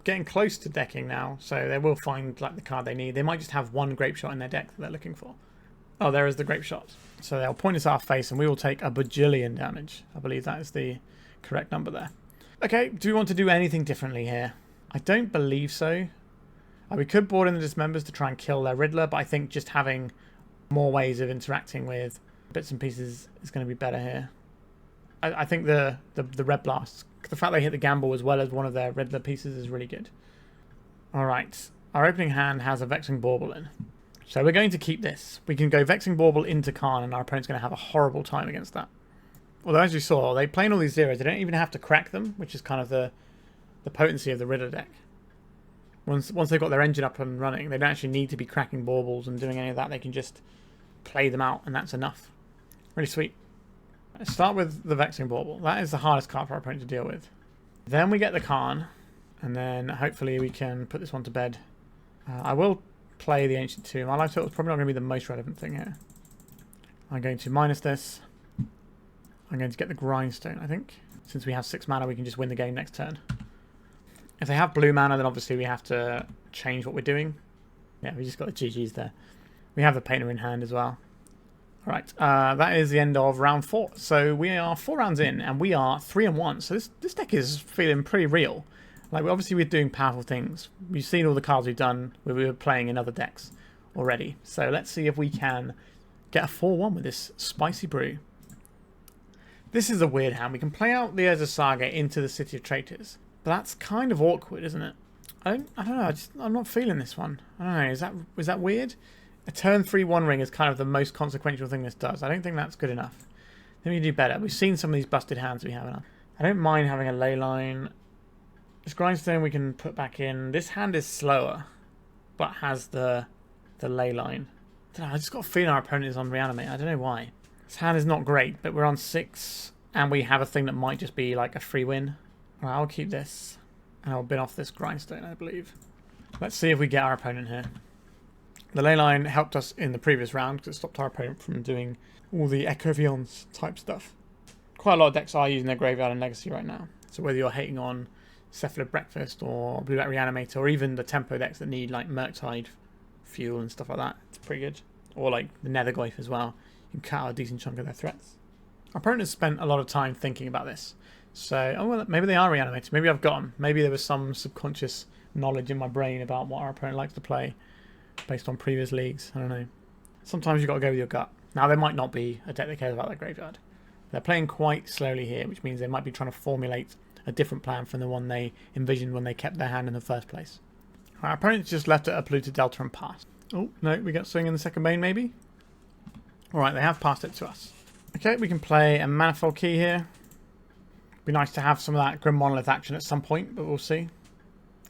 getting close to decking now, so they will find like the card they need. They might just have 1 Grape Shot in their deck that they're looking for. Oh, there is the Grape Shot. So they'll point us our face and we will take a bajillion damage. I believe that is the correct number there. Okay, do we want to do anything differently here? I don't believe so. We could board in the Dismembers to try and kill their Riddler, but I think just having more ways of interacting with bits and pieces is going to be better here. I think the Red Blasts, the fact they hit the Gamble as well as one of their Riddler pieces is really good. Alright, our opening hand has a Vexing Bauble in. So we're going to keep this. We can go Vexing Bauble into Karn and our opponent's going to have a horrible time against that. Although as you saw, they play in all these zeros. They don't even have to crack them, which is kind of the potency of the Riddler deck. Once they've got their engine up and running, they don't actually need to be cracking baubles and doing any of that. They can just play them out, and that's enough. Really sweet. Let's start with the Vexing Bauble. That is the hardest card for our opponent to deal with. Then we get the Karn, and then hopefully we can put this one to bed. I will play the Ancient Tomb. My life total is probably not going to be the most relevant thing here. I'm going to minus this. I'm going to get the Grindstone, I think. Since we have 6 mana, we can just win the game next turn. If they have blue mana, then obviously we have to change what we're doing. Yeah, we just got the GGs there. We have the Painter in hand as well. Alright, that is the end of round 4. So we are 4 rounds in, and we are 3-1. So this deck is feeling pretty real. Like, obviously we're doing powerful things. We've seen all the cards we've done where we were playing in other decks already. So let's see if we can get a 4-1 with this Spicy Brew. This is a weird hand. We can play out the Urza Saga into the City of Traitors. But that's kind of awkward, isn't it? I don't know. I'm not feeling this one. I don't know. Is that weird? A turn 3-1 ring is kind of the most consequential thing this does. I don't think that's good enough. I think we do better. We've seen some of these busted hands we have enough. I don't mind having a Leyline. This Grindstone we can put back in. This hand is slower, but has the Leyline. I just got a feeling our opponent is on Reanimate. I don't know why. This hand is not great, but we're on 6, and we have a thing that might just be like a free win. Alright, I'll keep this, and I'll bin off this Grindstone, I believe. Let's see if we get our opponent here. The Leyline helped us in the previous round because it stopped our opponent from doing all the Echo Vions type stuff. Quite a lot of decks are using their Graveyard and Legacy right now. So whether you're hating on Cephalid Breakfast or Blue Black Reanimator or even the tempo decks that need like Murktide fuel and stuff like that, it's pretty good. Or like the Nethergoyf as well. You can cut out a decent chunk of their threats. Our opponent has spent a lot of time thinking about this. So, oh well, maybe they are reanimated. Maybe I've got them. Maybe there was some subconscious knowledge in my brain about what our opponent likes to play based on previous leagues. I don't know. Sometimes you've got to go with your gut. Now, there might not be a deck that cares about their graveyard. They're playing quite slowly here, which means they might be trying to formulate a different plan from the one they envisioned when they kept their hand in the first place. Our opponent's just left at a polluted delta and passed. Oh, no, we got swing in the second main, maybe? Alright, they have passed it to us. Okay, we can play a Manifold Key here. Be nice to have some of that Grim Monolith action at some point, but we'll see.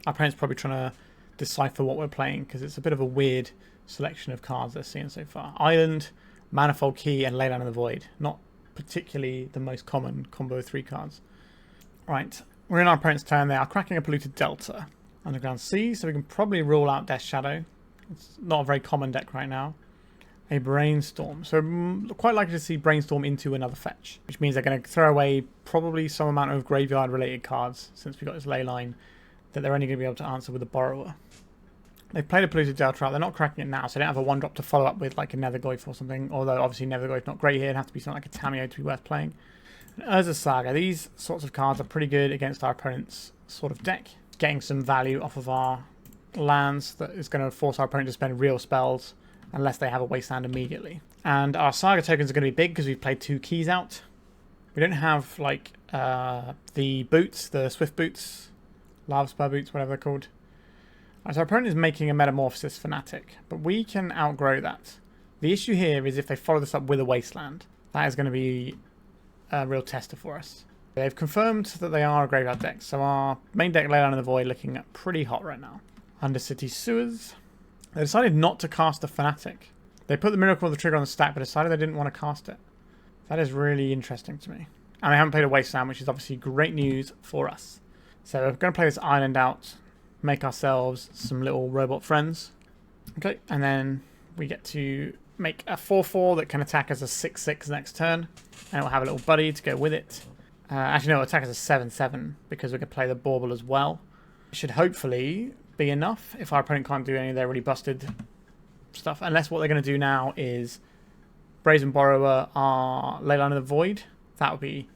Our opponent's probably trying to decipher what we're playing, because it's a bit of a weird selection of cards they're seeing so far. Island, Manifold Key, and Leyline of the Void. Not particularly the most common combo of 3 cards. Right, we're in our opponent's turn. They are cracking a polluted delta. Underground Sea, so we can probably rule out Death Shadow. It's not a very common deck right now. A Brainstorm. So quite likely to see Brainstorm into another fetch, which means they're going to throw away probably some amount of graveyard related cards, since we've got this Leyline, that they're only going to be able to answer with a Borrower. They've played a polluted delta out. They're not cracking it now, so they don't have a 1-drop to follow up with like a Nethergoyf or something, although obviously Nethergoyf's not great here. It'd have to be something like a Tamiyo to be worth playing. And Urza Saga. These sorts of cards are pretty good against our opponent's sort of deck, getting some value off of our lands that is going to force our opponent to spend real spells unless they have a wasteland immediately. And our Saga tokens are going to be big because we've played 2 keys out. We don't have like the boots, the Swift boots, Lava Spur boots, whatever they're called. Right, so our opponent is making a Metamorphosis Fanatic, but we can outgrow that. The issue here is if they follow this up with a wasteland, that is going to be a real tester for us. They've confirmed that they are a graveyard deck, so our main deck, Leyline of the Void, looking pretty hot right now. Undercity Sewers. They decided not to cast the Fanatic. They put the Miracle of the Trigger on the stack, but decided they didn't want to cast it. That is really interesting to me. And they haven't played a Wasteland, which is obviously great news for us. So we're going to play this island out, make ourselves some little robot friends. Okay, and then we get to make a 4/4 that can attack as a 6/6 next turn. And we'll have a little buddy to go with it. Actually, no, it'll attack as a 7/7 because we can play the Bauble as well. It should hopefully be enough if our opponent can't do any of their really busted stuff. Unless what they're going to do now is Brazen Borrower our Leyline of the Void. That would be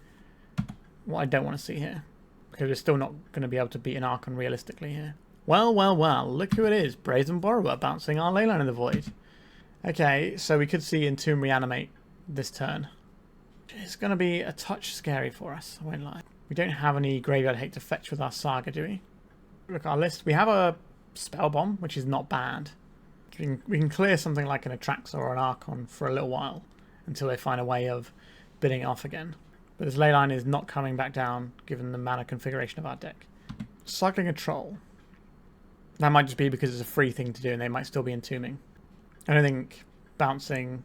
what I don't want to see here, because we're still not going to be able to beat an Archon realistically here. Well, well, well, look who it is. Brazen Borrower bouncing our Leyline of the Void. Okay, so we could see Entomb reanimate this turn. It's going to be a touch scary for us, I won't lie. We don't have any graveyard hate to fetch with our Saga, do we? Look at our list. We have a Spellbomb, which is not bad. We can clear something like an Atraxa or an Archon for a little while until they find a way of bidding it off again. But this Leyline is not coming back down given the mana configuration of our deck. Cycling a Troll. That might just be because it's a free thing to do and they might still be entombing. I don't think bouncing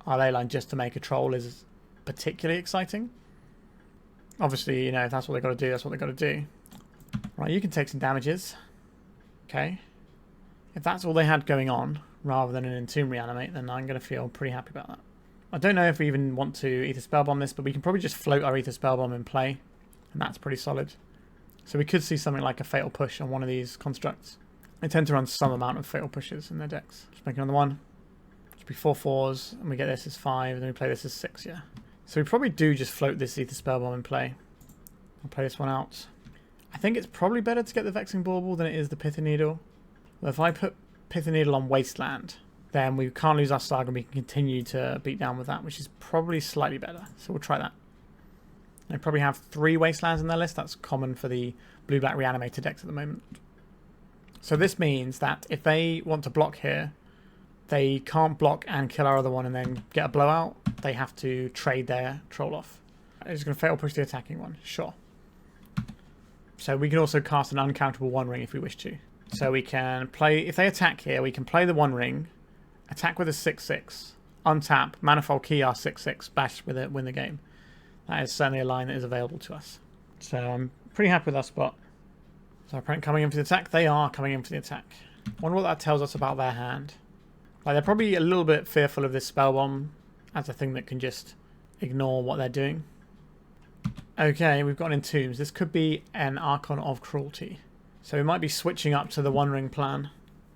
our Leyline just to make a Troll is particularly exciting. Obviously, you know, if that's what they've got to do, that's what they've got to do. Right, you can take some damages. Okay. If that's all they had going on, rather than an Entomb reanimate, then I'm going to feel pretty happy about that. I don't know if we even want to Aether Spellbomb this, but we can probably just float our Aether Spellbomb in play, and that's pretty solid. So we could see something like a Fatal Push on one of these constructs. They tend to run some amount of Fatal Pushes in their decks. Just make another one. Should be 4/4s, and we get this as 5, and then we play this as 6, yeah. So we probably do just float this Aether Spellbomb in play. I'll play this one out. I think it's probably better to get the Vexing Bauble than it is the Pithing Needle. But if I put Pithing Needle on Wasteland, then we can't lose our Saga and we can continue to beat down with that, which is probably slightly better. So we'll try that. They probably have 3 Wastelands in their list. That's common for the blue-black reanimated decks at the moment. So this means that if they want to block here, they can't block and kill our other one and then get a blowout. They have to trade their Troll off. I'm just going to Fatal Push the attacking one. Sure. So we can also cast an uncountable One Ring if we wish to. So we can play, if they attack here, we can play the One Ring, Attack with a 6/6. Untap. Manifold Key our 6/6. Bash with it. Win the game. That is certainly a line that is available to us. So I'm pretty happy with our spot. So our opponent coming in for the attack. They are coming in for the attack. Wonder what that tells us about their hand. Like, they're probably a little bit fearful of this Spellbomb as a thing that can just ignore what they're doing. Okay, we've got Entombs. This could be an Archon of Cruelty. So we might be switching up to the One Ring plan.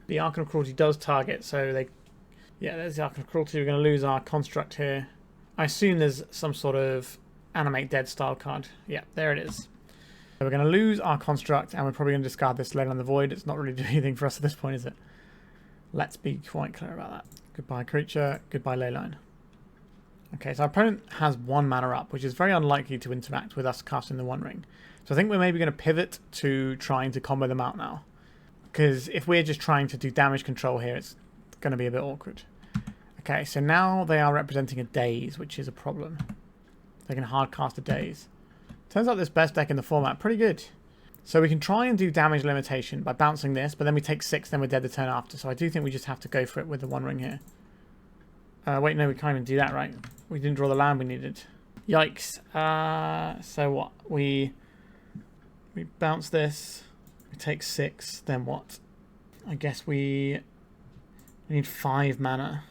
The Archon of Cruelty does target, so they... Yeah, there's the Archon of Cruelty. We're going to lose our construct here. I assume there's some sort of Animate Dead style card. Yeah, there it is. So we're going to lose our construct, and we're probably going to discard this Leyline the Void. It's not really doing anything for us at this point, is it? Let's be quite clear about that. Goodbye creature, goodbye Leyline. Okay, so our opponent has 1 mana up, which is very unlikely to interact with us casting the One Ring. So I think we're maybe going to pivot to trying to combo them out now. Because if we're just trying to do damage control here, it's going to be a bit awkward. Okay, so now they are representing a Daze, which is a problem. They can hard cast a Daze. Turns out this best deck in the format, pretty good. So we can try and do damage limitation by bouncing this, but then we take 6, then we're dead the turn after. So I do think we just have to go for it with the One Ring here. Wait, no, we can't even do that, right? We didn't draw the land we needed. Yikes. So what? We bounce this. We take 6. Then what? I guess we need 5 mana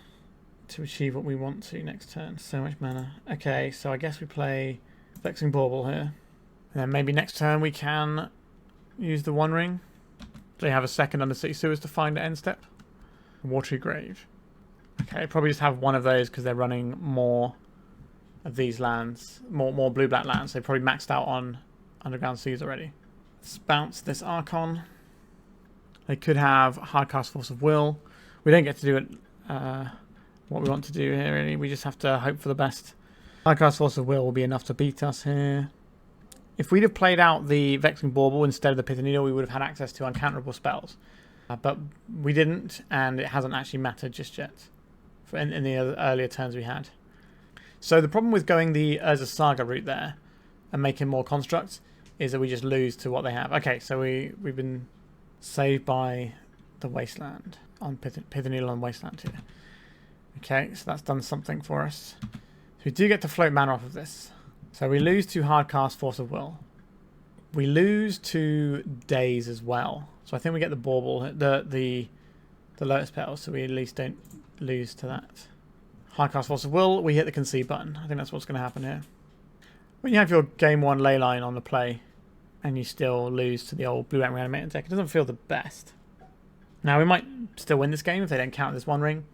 to achieve what we want to next turn. So much mana. Okay, so I guess we play Vexing Bauble here. And then maybe next turn we can use the One Ring. They have a second under City Sewers to find an end step. Watery Grave. Okay, probably just have one of those because they're running more of these lands, more blue-black lands. They probably maxed out on Underground Seas already. Let's bounce this Archon. They could have Hardcast Force of Will. We don't get to do it what we want to do here, really. We just have to hope for the best. Hardcast Force of Will be enough to beat us here. If we'd have played out the Vexing Bauble instead of the Pithing Needle, we would have had access to uncounterable spells. But we didn't, and it hasn't actually mattered just yet in the earlier turns we had. So the problem with going the Urza Saga route there and making more constructs is that we just lose to what they have. Okay, so we've been saved by the Wasteland on Pithing Needle on Wasteland here. Okay, so that's done something for us. So we do get to float mana off of this. So we lose to Hardcast Force of Will. We lose to Daze as well. So I think we get the Bauble, the Lotus Petal, so we at least don't lose to that. Hardcast Force of Will, we hit the concede button. I think that's what's going to happen here. When you have your game 1 Leyline on the play and you still lose to the old blue-black reanimated deck, it doesn't feel the best. Now we might still win this game if they don't count this One Ring.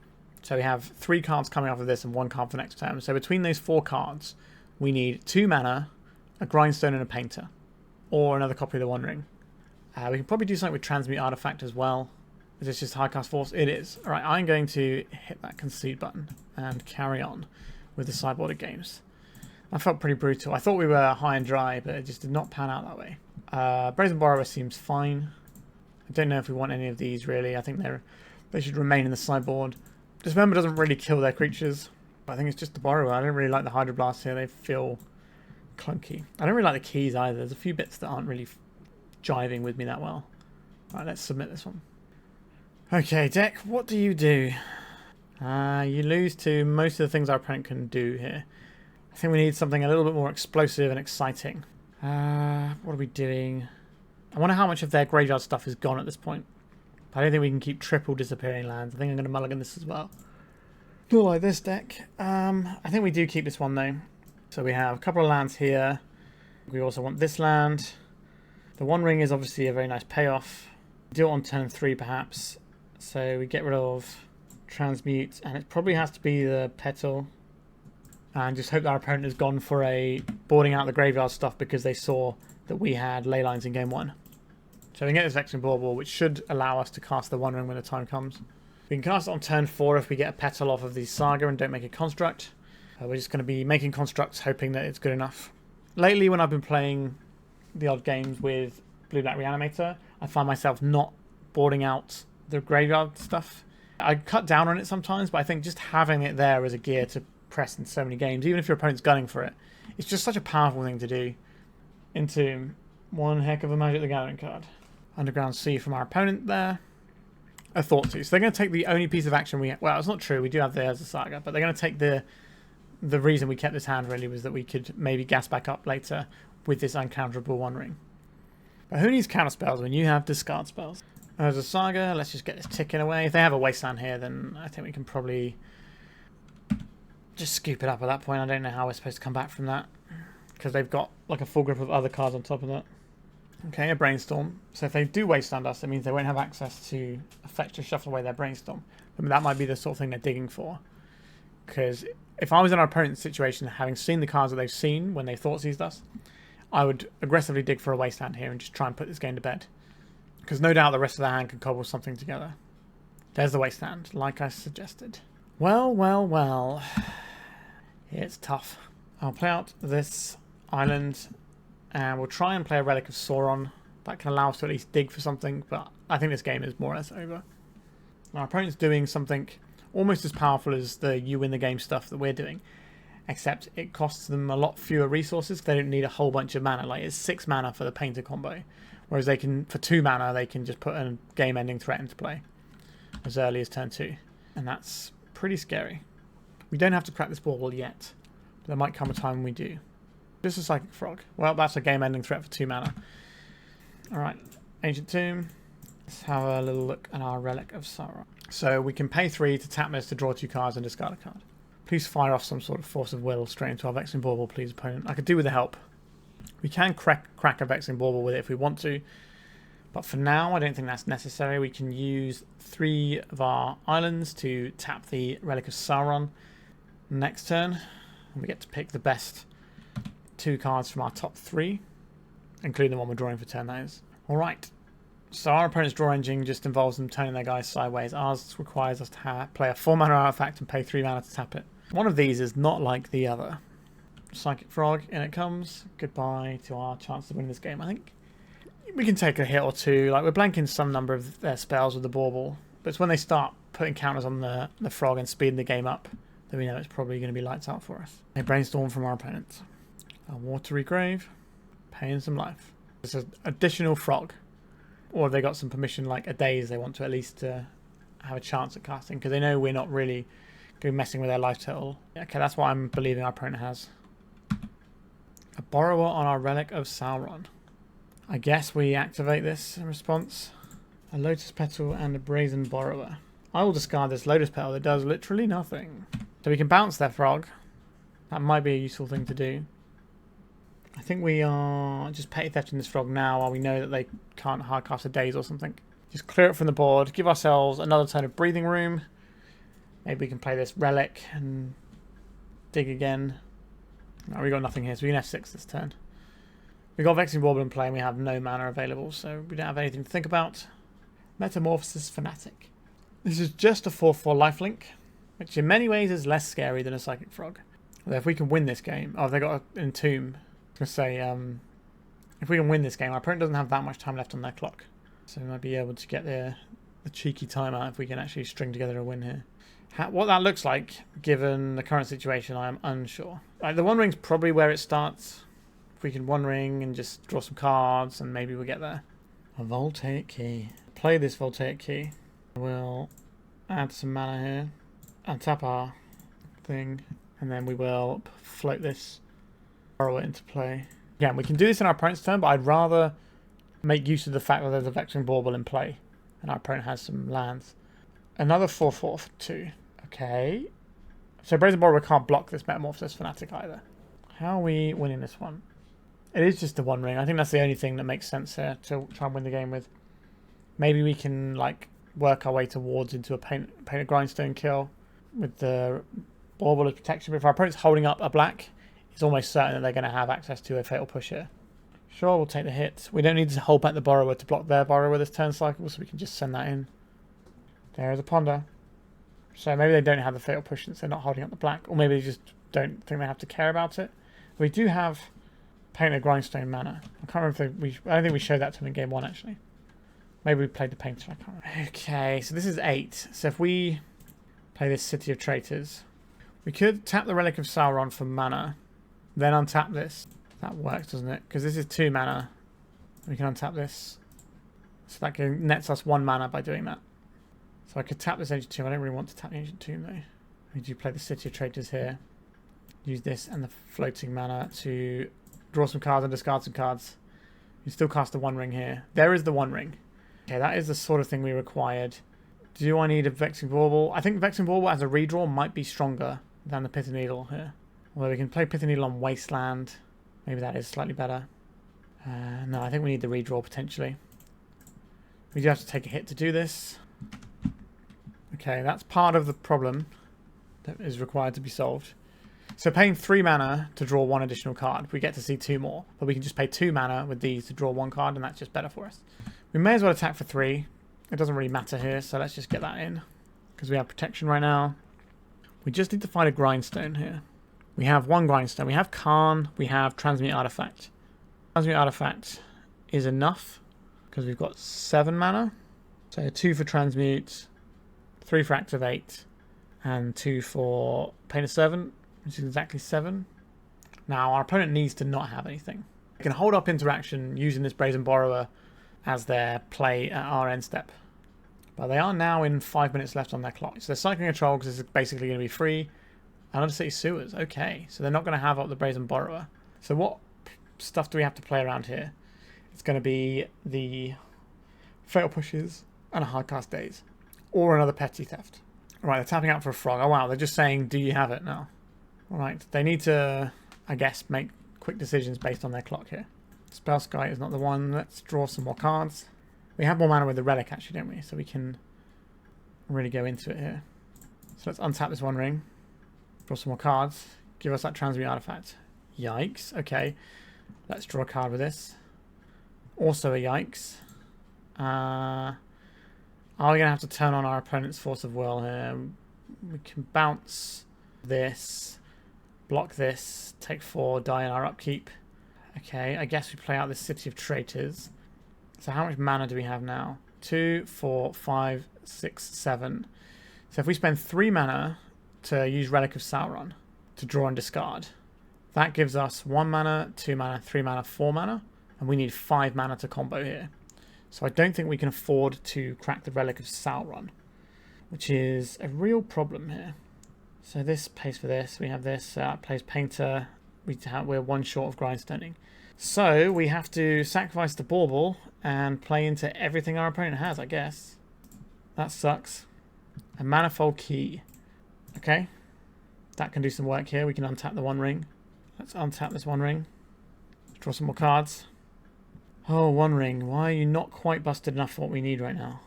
So we have 3 cards coming off of this and 1 card for next turn. So between those 4 cards, we need 2 mana, a Grindstone and a Painter, or another copy of the One Ring. We can probably do something with Transmute Artifact as well. Is this just Hardcast Force? It is. Alright, I'm going to hit that concede button and carry on with the sideboarded games. That felt pretty brutal. I thought we were high and dry, but it just did not pan out that way. Brazen Borrower seems fine. I don't know if we want any of these really. I think they should remain in the sideboard. Dismember doesn't really kill their creatures. But I think it's just the Borrower. I don't really like the Hydroblast here. They feel clunky. I don't really like the keys either. There's a few bits that aren't really jiving with me that well. Alright, let's submit this one. Okay, deck, what do? You lose to most of the things our opponent can do here. I think we need something a little bit more explosive and exciting. What are we doing? I wonder how much of their graveyard stuff is gone at this point. But I don't think we can keep triple disappearing lands. I think I'm going to mulligan this as well. Not like this deck. I think we do keep this one though. So we have a couple of lands here. We also want this land. The One Ring is obviously a very nice payoff. Do it on turn 3 perhaps. So we get rid of Transmute, and it probably has to be the Petal. And just hope that our opponent has gone for a boarding out the graveyard stuff because they saw that we had Leylines in game 1. So we can get this Vexing Bauble, which should allow us to cast the One Ring when the time comes. We can cast it on turn 4 if we get a Petal off of the Saga and don't make a construct. We're just going to be making constructs hoping that it's good enough. Lately when I've been playing the odd games with Blue-Black Reanimator, I find myself not boarding out the graveyard stuff. I cut down on it sometimes, but I think just having it there as a gear to press in so many games, even if your opponent's gunning for it, it's just such a powerful thing to do. Into one heck of a Magic the Gathering card. Underground Sea from our opponent there. a Thoughtseize. So they're going to take the only piece of action we have. Well, it's not true. We do have the Urza Saga, but they're going to take the reason we kept this hand really was that we could maybe gas back up later with this uncounterable One Ring. But who needs counter spells when you have discard spells? Urza Saga, let's just get this ticking away. If they have a Wasteland here, then I think we can probably just scoop it up at that point. I don't know how we're supposed to come back from that, because they've got like a full grip of other cards on top of that. Okay, a Brainstorm. So if they do Wasteland us, it means they won't have access to effect to shuffle away their Brainstorm. But that might be the sort of thing they're digging for. Because if I was in our opponent's situation, having seen the cards that they've seen when they Thoughtseized us, I would aggressively dig for a Wasteland here and just try and put this game to bed. Because no doubt the rest of the hand can cobble something together. There's the Wasteland, like I suggested. Well, well, well. It's tough. I'll play out this island, and we'll try and play a Relic of Sauron. That can allow us to at least dig for something, but I think this game is more or less over. Our opponent's doing something almost as powerful as the you win the game stuff that we're doing, except it costs them a lot fewer resources. They don't need a whole bunch of mana. Like, it's 6 mana for the Painter combo, whereas they can, for 2 mana, they can just put a game-ending threat into play as early as turn 2, and that's pretty scary. We don't have to crack this bauble yet, but there might come a time when we do. Just a Psychic Frog. Well, that's a game-ending threat for 2 mana. Alright, Ancient Tomb. Let's have a little look at our Relic of Sauron. So we can pay 3 to tap this to draw 2 cards and discard a card. Please fire off some sort of Force of Will straight into our Vexing Bauble, please, opponent. I could do with the help. We can crack a Vexing Bauble with it if we want to, but for now I don't think that's necessary. We can use 3 of our islands to tap the Relic of Sauron next turn, and we get to pick the best 2 cards from our top 3, including the one we're drawing for turn, that is. Alright, so our opponent's draw engine just involves them turning their guys sideways. Ours requires us to play a 4 mana artifact and pay 3 mana to tap it. One of these is not like the other. Psychic Frog, in it comes. Goodbye to our chance of winning this game. I think we can take a hit or 2. Like, we're blanking some number of their spells with the bauble, but it's when they start putting counters on the frog and speeding the game up that we know it's probably going to be lights out for us. A Brainstorm from our opponent. A Watery Grave, paying some life. It's an additional frog. Or have they got some permission, like a daze they want to at least have a chance at casting, because they know we're not really going to be messing with their life total. Okay, that's what I'm believing our opponent has. A Borrower on our Relic of Sauron. I guess we activate this in response. A Lotus Petal and a Brazen Borrower. I will discard this Lotus Petal that does literally nothing. So we can bounce their frog. That might be a useful thing to do. I think we are just petty thefting this frog now while we know that they can't hardcast a daze or something. Just clear it from the board, give ourselves another turn of breathing room. Maybe we can play this relic and dig again. No, we got nothing here, so we can F6 this turn. We got Vexing Bauble in play and we have no mana available, so we don't have anything to think about. Metamorphosis Fanatic. This is just a 4/4 lifelink, which in many ways is less scary than a Psychic Frog. Although if we can win this game... Oh, they got an Entomb. I was going to say, if we can win this game, our opponent doesn't have that much time left on their clock. So we might be able to get the cheeky timeout if we can actually string together a win here. What that looks like, given the current situation, I am unsure. The One Ring's probably where it starts. If we can One Ring and just draw some cards, and maybe we'll get there. A Voltaic Key. Play this Voltaic Key. We'll add some mana here. Untap our thing. And then we will float this Borrower into play. Yeah, we can do this in our opponent's turn, but I'd rather make use of the fact that there's a Vexing Bauble in play. And our opponent has some lands. Another 4/4 for 2. Okay. So Brazen Borrower can't block this Metamorphosis Fanatic either. How are we winning this one? It is just the One Ring. I think that's the only thing that makes sense here to try and win the game with. Maybe we can like work our way towards into a paint a Grindstone kill with the Bauble as protection. But if our opponent's holding up a black, it's almost certain that they're going to have access to a Fatal Push here. Sure, we'll take the hit. We don't need to hold back the Borrower to block their Borrower this turn cycle, so we can just send that in. There is a Ponder. So maybe they don't have the Fatal Push since they're not holding up the black, or maybe they just don't think they have to care about it. We do have Painter Grindstone mana. I can't remember if I don't think we showed that to them in game 1 actually. Maybe we played the Painter, I can't remember. Okay, so this is 8. So if we play this City of Traitors, we could tap the Relic of Sauron for mana, then untap this. That works, doesn't it? Because this is 2 mana. We can untap this. So that nets us 1 mana by doing that. So I could tap this Ancient Tomb. I don't really want to tap the Ancient Tomb though. We do play the City of Traitors here. Use this and the floating mana to draw some cards and discard some cards. You still cast the One Ring here. There is the One Ring. Okay, that is the sort of thing we required. Do I need a Vexing Bauble? I think Vexing Bauble as a redraw might be stronger than the Pithing Needle here. Although we can play Pithing Needle on Wasteland. Maybe that is slightly better. No, I think we need the redraw potentially. We do have to take a hit to do this. Okay, that's part of the problem that is required to be solved. So paying 3 mana to draw 1 additional card, we get to see 2 more. But we can just pay 2 mana with these to draw 1 card, and that's just better for us. We may as well attack for 3. It doesn't really matter here, so let's just get that in. Because we have protection right now. We just need to find a Grindstone here. We have 1 Grindstone. We have Karn. We have Transmute Artifact. Transmute Artifact is enough, because we've got 7 mana. So 2 for Transmute, 3 for Activate, and 2 for Painted Servant, which is exactly 7. Now, our opponent needs to not have anything. They can hold up interaction using this Brazen Borrower as their play at our end step. But they are now in 5 minutes left on their clock. So they're cycling a troll because this is basically going to be free. Undercity Sewers, okay. So they're not going to have up the Brazen Borrower. So what stuff do we have to play around here? It's going to be the Fatal Pushes and a Hardcast Daze. Or another Petty Theft. Alright, they're tapping out for a frog. Oh wow, they're just saying, do you have it now? Alright, they need to, I guess, make quick decisions based on their clock here. Spellskite is not the one. Let's draw some more cards. We have more mana with the Relic, actually, don't we? So we can really go into it here. So let's untap this One Ring. Draw some more cards. Give us that Transmute Artifact. Yikes. Okay. Let's draw a card with this. Also a yikes. Are we going to have to turn on our opponent's Force of Will here? We can bounce this. Block this. Take 4. Die in our upkeep. Okay, I guess we play out the City of Traitors. So how much mana do we have now? 2, 4, 5, 6, 7. So if we spend 3 mana to use Relic of Sauron to draw and discard, that gives us 1 mana, 2 mana, 3 mana, 4 mana. And we need 5 mana to combo here. So I don't think we can afford to crack the Relic of Sauron, which is a real problem here. So this pays for this. We have this. Plays Painter. We're 1 short of Grindstoning. So we have to sacrifice the Bauble and play into everything our opponent has, I guess. That sucks. A Manifold Key. Okay. That can do some work here. We can untap the One Ring. Let's untap this One Ring. Draw some more cards. Oh, One Ring. Why are you not quite busted enough for what we need right now?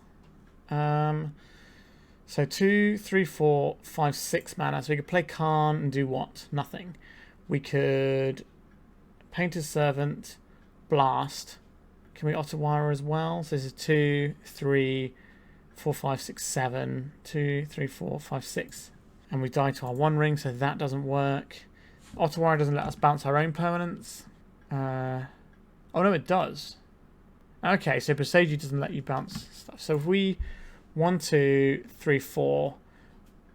So 2, 3, 4, 5, 6 mana. So we could play Karn and do what? Nothing. We could Painter's Servant, Blast. Can we Otawara as well? So this is 2, 3, 4, 5, 6, 7. 2, 3, 4, 5, 6. And we die to our One Ring, so that doesn't work. Otawara doesn't let us bounce our own permanents. Oh no, it does. Okay, so Presagi doesn't let you bounce stuff. So if we 1, 2, 3, 4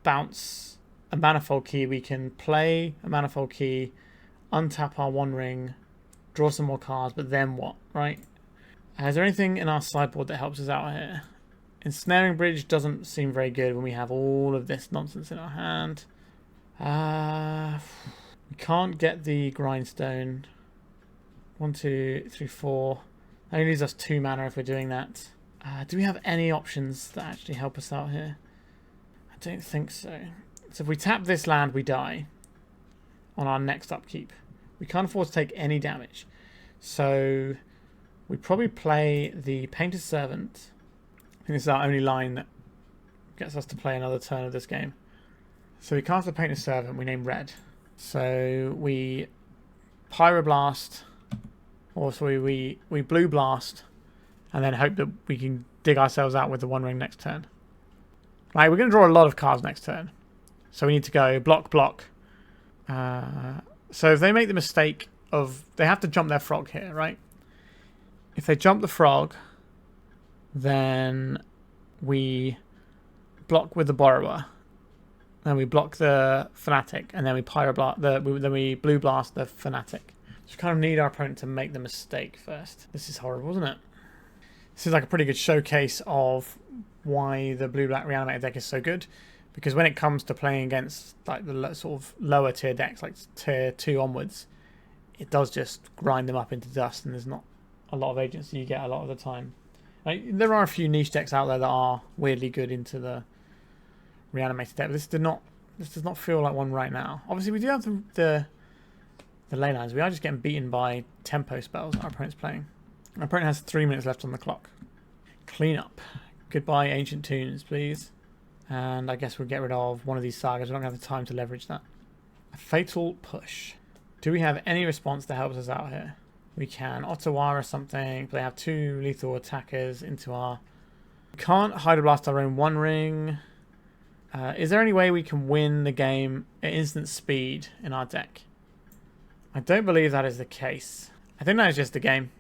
bounce a Manifold Key, we can play a Manifold Key, untap our One Ring, draw some more cards, but then what, right? Is there anything in our sideboard that helps us out here? Ensnaring Bridge doesn't seem very good when we have all of this nonsense in our hand. We can't get the Grindstone. 1, 2, 3, 4. That only leaves us 2 mana if we're doing that. Do we have any options that actually help us out here? I don't think so. So if we tap this land, we die on our next upkeep. We can't afford to take any damage. So we probably play the Painted Servant. I think this is our only line that gets us to play another turn of this game. So we cast the Painted Servant, we name red. So we Pyroblast, or sorry, we Blue Blast, and then hope that we can dig ourselves out with the One Ring next turn. Right, we're going to draw a lot of cards next turn. So we need to go block, block. So if they make the mistake of... They have to jump their frog here, right? If they jump the frog, then we block with the Borrower. Then we block the Fanatic, and then we Pyroblast. Then we Blue Blast the Fanatic. So we kind of need our opponent to make the mistake first. This is horrible, isn't it? This is like a pretty good showcase of why the blue-black reanimated deck is so good, because when it comes to playing against like the sort of lower tier decks, like tier 2 onwards, it does just grind them up into dust, and there's not a lot of agency you get a lot of the time. Like, there are a few niche decks out there that are weirdly good into the reanimated deck, but this does not feel like one right now. Obviously, we do have the Leylines. We are just getting beaten by tempo spells our opponent's playing. Our opponent has 3 minutes left on the clock. Clean up. Goodbye, Ancient Tunes, please. And I guess we'll get rid of one of these sagas. We're not going to have the time to leverage that. A Fatal Push. Do we have any response that helps us out here? We can Otawara something. They have 2 lethal attackers into our... We can't Hydroblast our own One Ring. Is there any way we can win the game at instant speed in our deck? I don't believe that is the case. I think that is just the game.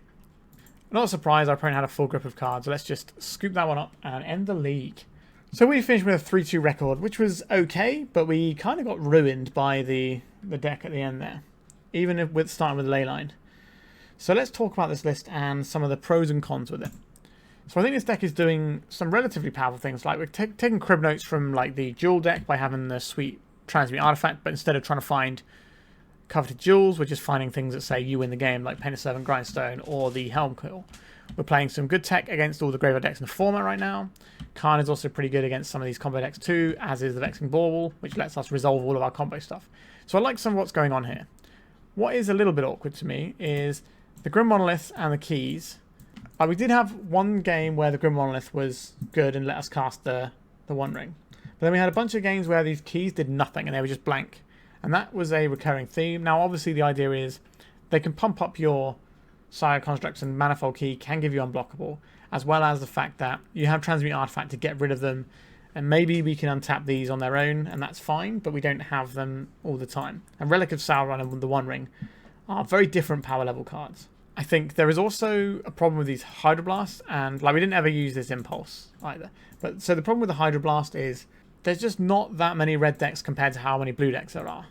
I'm not surprised our opponent had a full grip of cards. So let's just scoop that one up and end the league. So we finished with a 3-2 record, which was okay, but we kind of got ruined by the deck at the end there, even with starting with Leyline. So let's talk about this list and some of the pros and cons with it. So I think this deck is doing some relatively powerful things, like we're taking crib notes from like the dual deck by having the sweet Transmute Artifact, but instead of trying to find coveted jewels, we're just finding things that say you win the game, like Painted Servant, Grindstone, or the Helm Kill. We're playing some good tech against all the graveyard decks in the format right now. Karn is also pretty good against some of these combo decks too, as is the Vexing Bauble, which lets us resolve all of our combo stuff. So I like some of what's going on here. What is a little bit awkward to me is the Grim Monolith and the keys. We did have one game where the Grim Monolith was good and let us cast the One Ring. But then we had a bunch of games where these keys did nothing and they were just blank. And that was a recurring theme. Now, obviously, the idea is they can pump up your Saga constructs, and Manifold Key can give you unblockable, as well as the fact that you have Transmute Artifact to get rid of them. And maybe we can untap these on their own, and that's fine, but we don't have them all the time. And Relic of Sauron and the One Ring are very different power level cards. I think there is also a problem with these Hydroblasts, and like we didn't ever use this Impulse either. But so the problem with the Hydroblast is there's just not that many red decks compared to how many blue decks there are.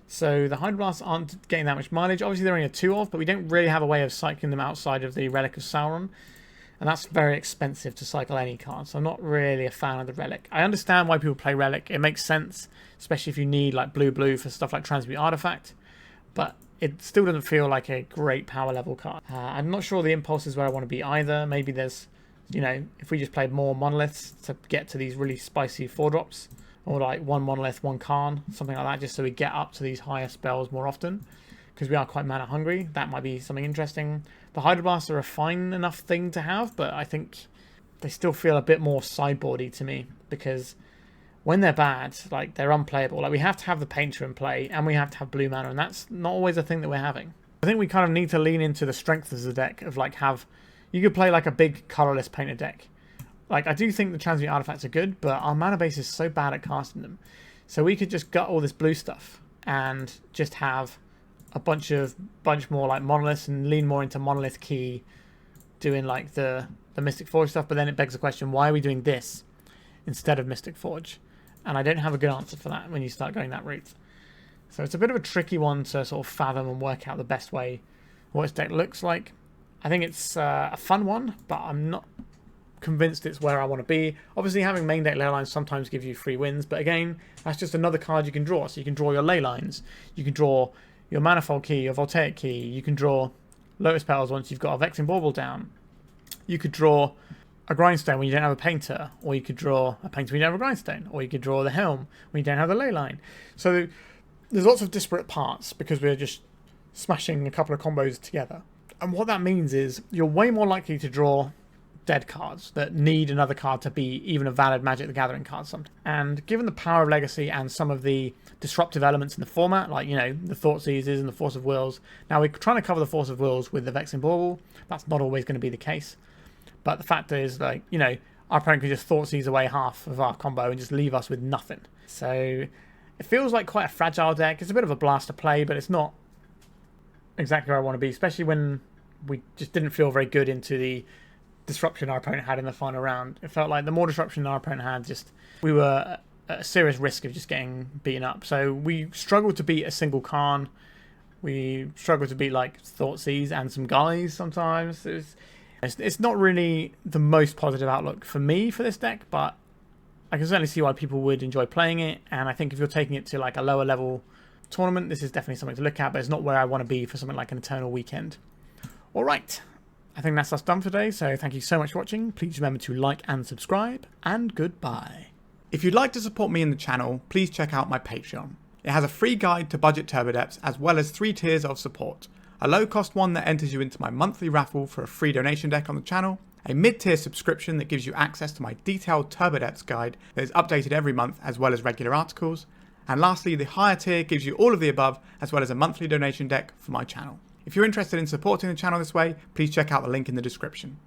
So the Hydroblasts aren't getting that much mileage. Obviously, they're only a 2 of, but we don't really have a way of cycling them outside of the Relic of Sauron. And that's very expensive to cycle any card, so I'm not really a fan of the Relic. I understand why people play Relic. It makes sense, especially if you need like blue for stuff like Transmute Artifact. But it still doesn't feel like a great power level card. I'm not sure the Impulse is where I want to be either. Maybe there's, you know, if we just played more Monoliths to get to these really spicy 4-drops. Or like 1 Monolith, 1 Karn, something like that, just so we get up to these higher spells more often. Because we are quite mana hungry. That might be something interesting. The Hydroblasts are a fine enough thing to have, but I think they still feel a bit more sideboardy to me. Because when they're bad, like they're unplayable. Like we have to have the Painter in play, and we have to have blue mana, and that's not always a thing that we're having. I think we kind of need to lean into the strength of the deck of like you could play like a big colorless Painter deck. Like, I do think the Transmute Artifacts are good, but our mana base is so bad at casting them. So we could just gut all this blue stuff and just have a bunch more like Monoliths and lean more into Monolith Key, doing like the Mystic Forge stuff. But then it begs the question, why are we doing this instead of Mystic Forge? And I don't have a good answer for that when you start going that route. So it's a bit of a tricky one to sort of fathom and work out the best way what this deck looks like. I think it's a fun one, but I'm not convinced it's where I want to be. Obviously, having main deck Leylines sometimes give you free wins, but again, that's just another card you can draw. So you can draw your Leylines, you can draw your Manifold Key, your Voltaic Key, you can draw Lotus Petals once you've got a Vexing Bauble down. You could draw a Grindstone when you don't have a Painter, or you could draw a Painter when you don't have a Grindstone, or you could draw the Helm when you don't have the Leyline. So there's lots of disparate parts because we're just smashing a couple of combos together. And what that means is you're way more likely to draw dead cards that need another card to be even a valid Magic the Gathering card sometimes. And given the power of Legacy and some of the disruptive elements in the format, like, you know, the Thought Seizes and the Force of Wills. Now, we're trying to cover the Force of Wills with the Vexing Bauble. That's not always going to be the case. But the fact is, like, you know, our opponent can just Thought Seize away half of our combo and just leave us with nothing. So it feels like quite a fragile deck. It's a bit of a blast to play, but it's not exactly where I want to be, especially when we just didn't feel very good into the disruption our opponent had in the final round. It felt like the more disruption our opponent had, just we were at a serious risk of just getting beaten up. So we struggled to beat a single Karn. We struggled to beat like Thoughtseize and some guys sometimes. It's not really the most positive outlook for me for this deck, but I can certainly see why people would enjoy playing it, and I think if you're taking it to like a lower level tournament, this is definitely something to look at, but it's not where I want to be for something like an Eternal Weekend. Alright, I think that's us done for today, so thank you so much for watching. Please remember to like and subscribe, and goodbye. If you'd like to support me in the channel, please check out my Patreon. It has a free guide to budget turbo depths as well as 3 tiers of support. A low cost one that enters you into my monthly raffle for a free donation deck on the channel, a mid-tier subscription that gives you access to my detailed turbo depths guide that is updated every month as well as regular articles, and lastly the higher tier gives you all of the above as well as a monthly donation deck for my channel. If you're interested in supporting the channel this way, please check out the link in the description.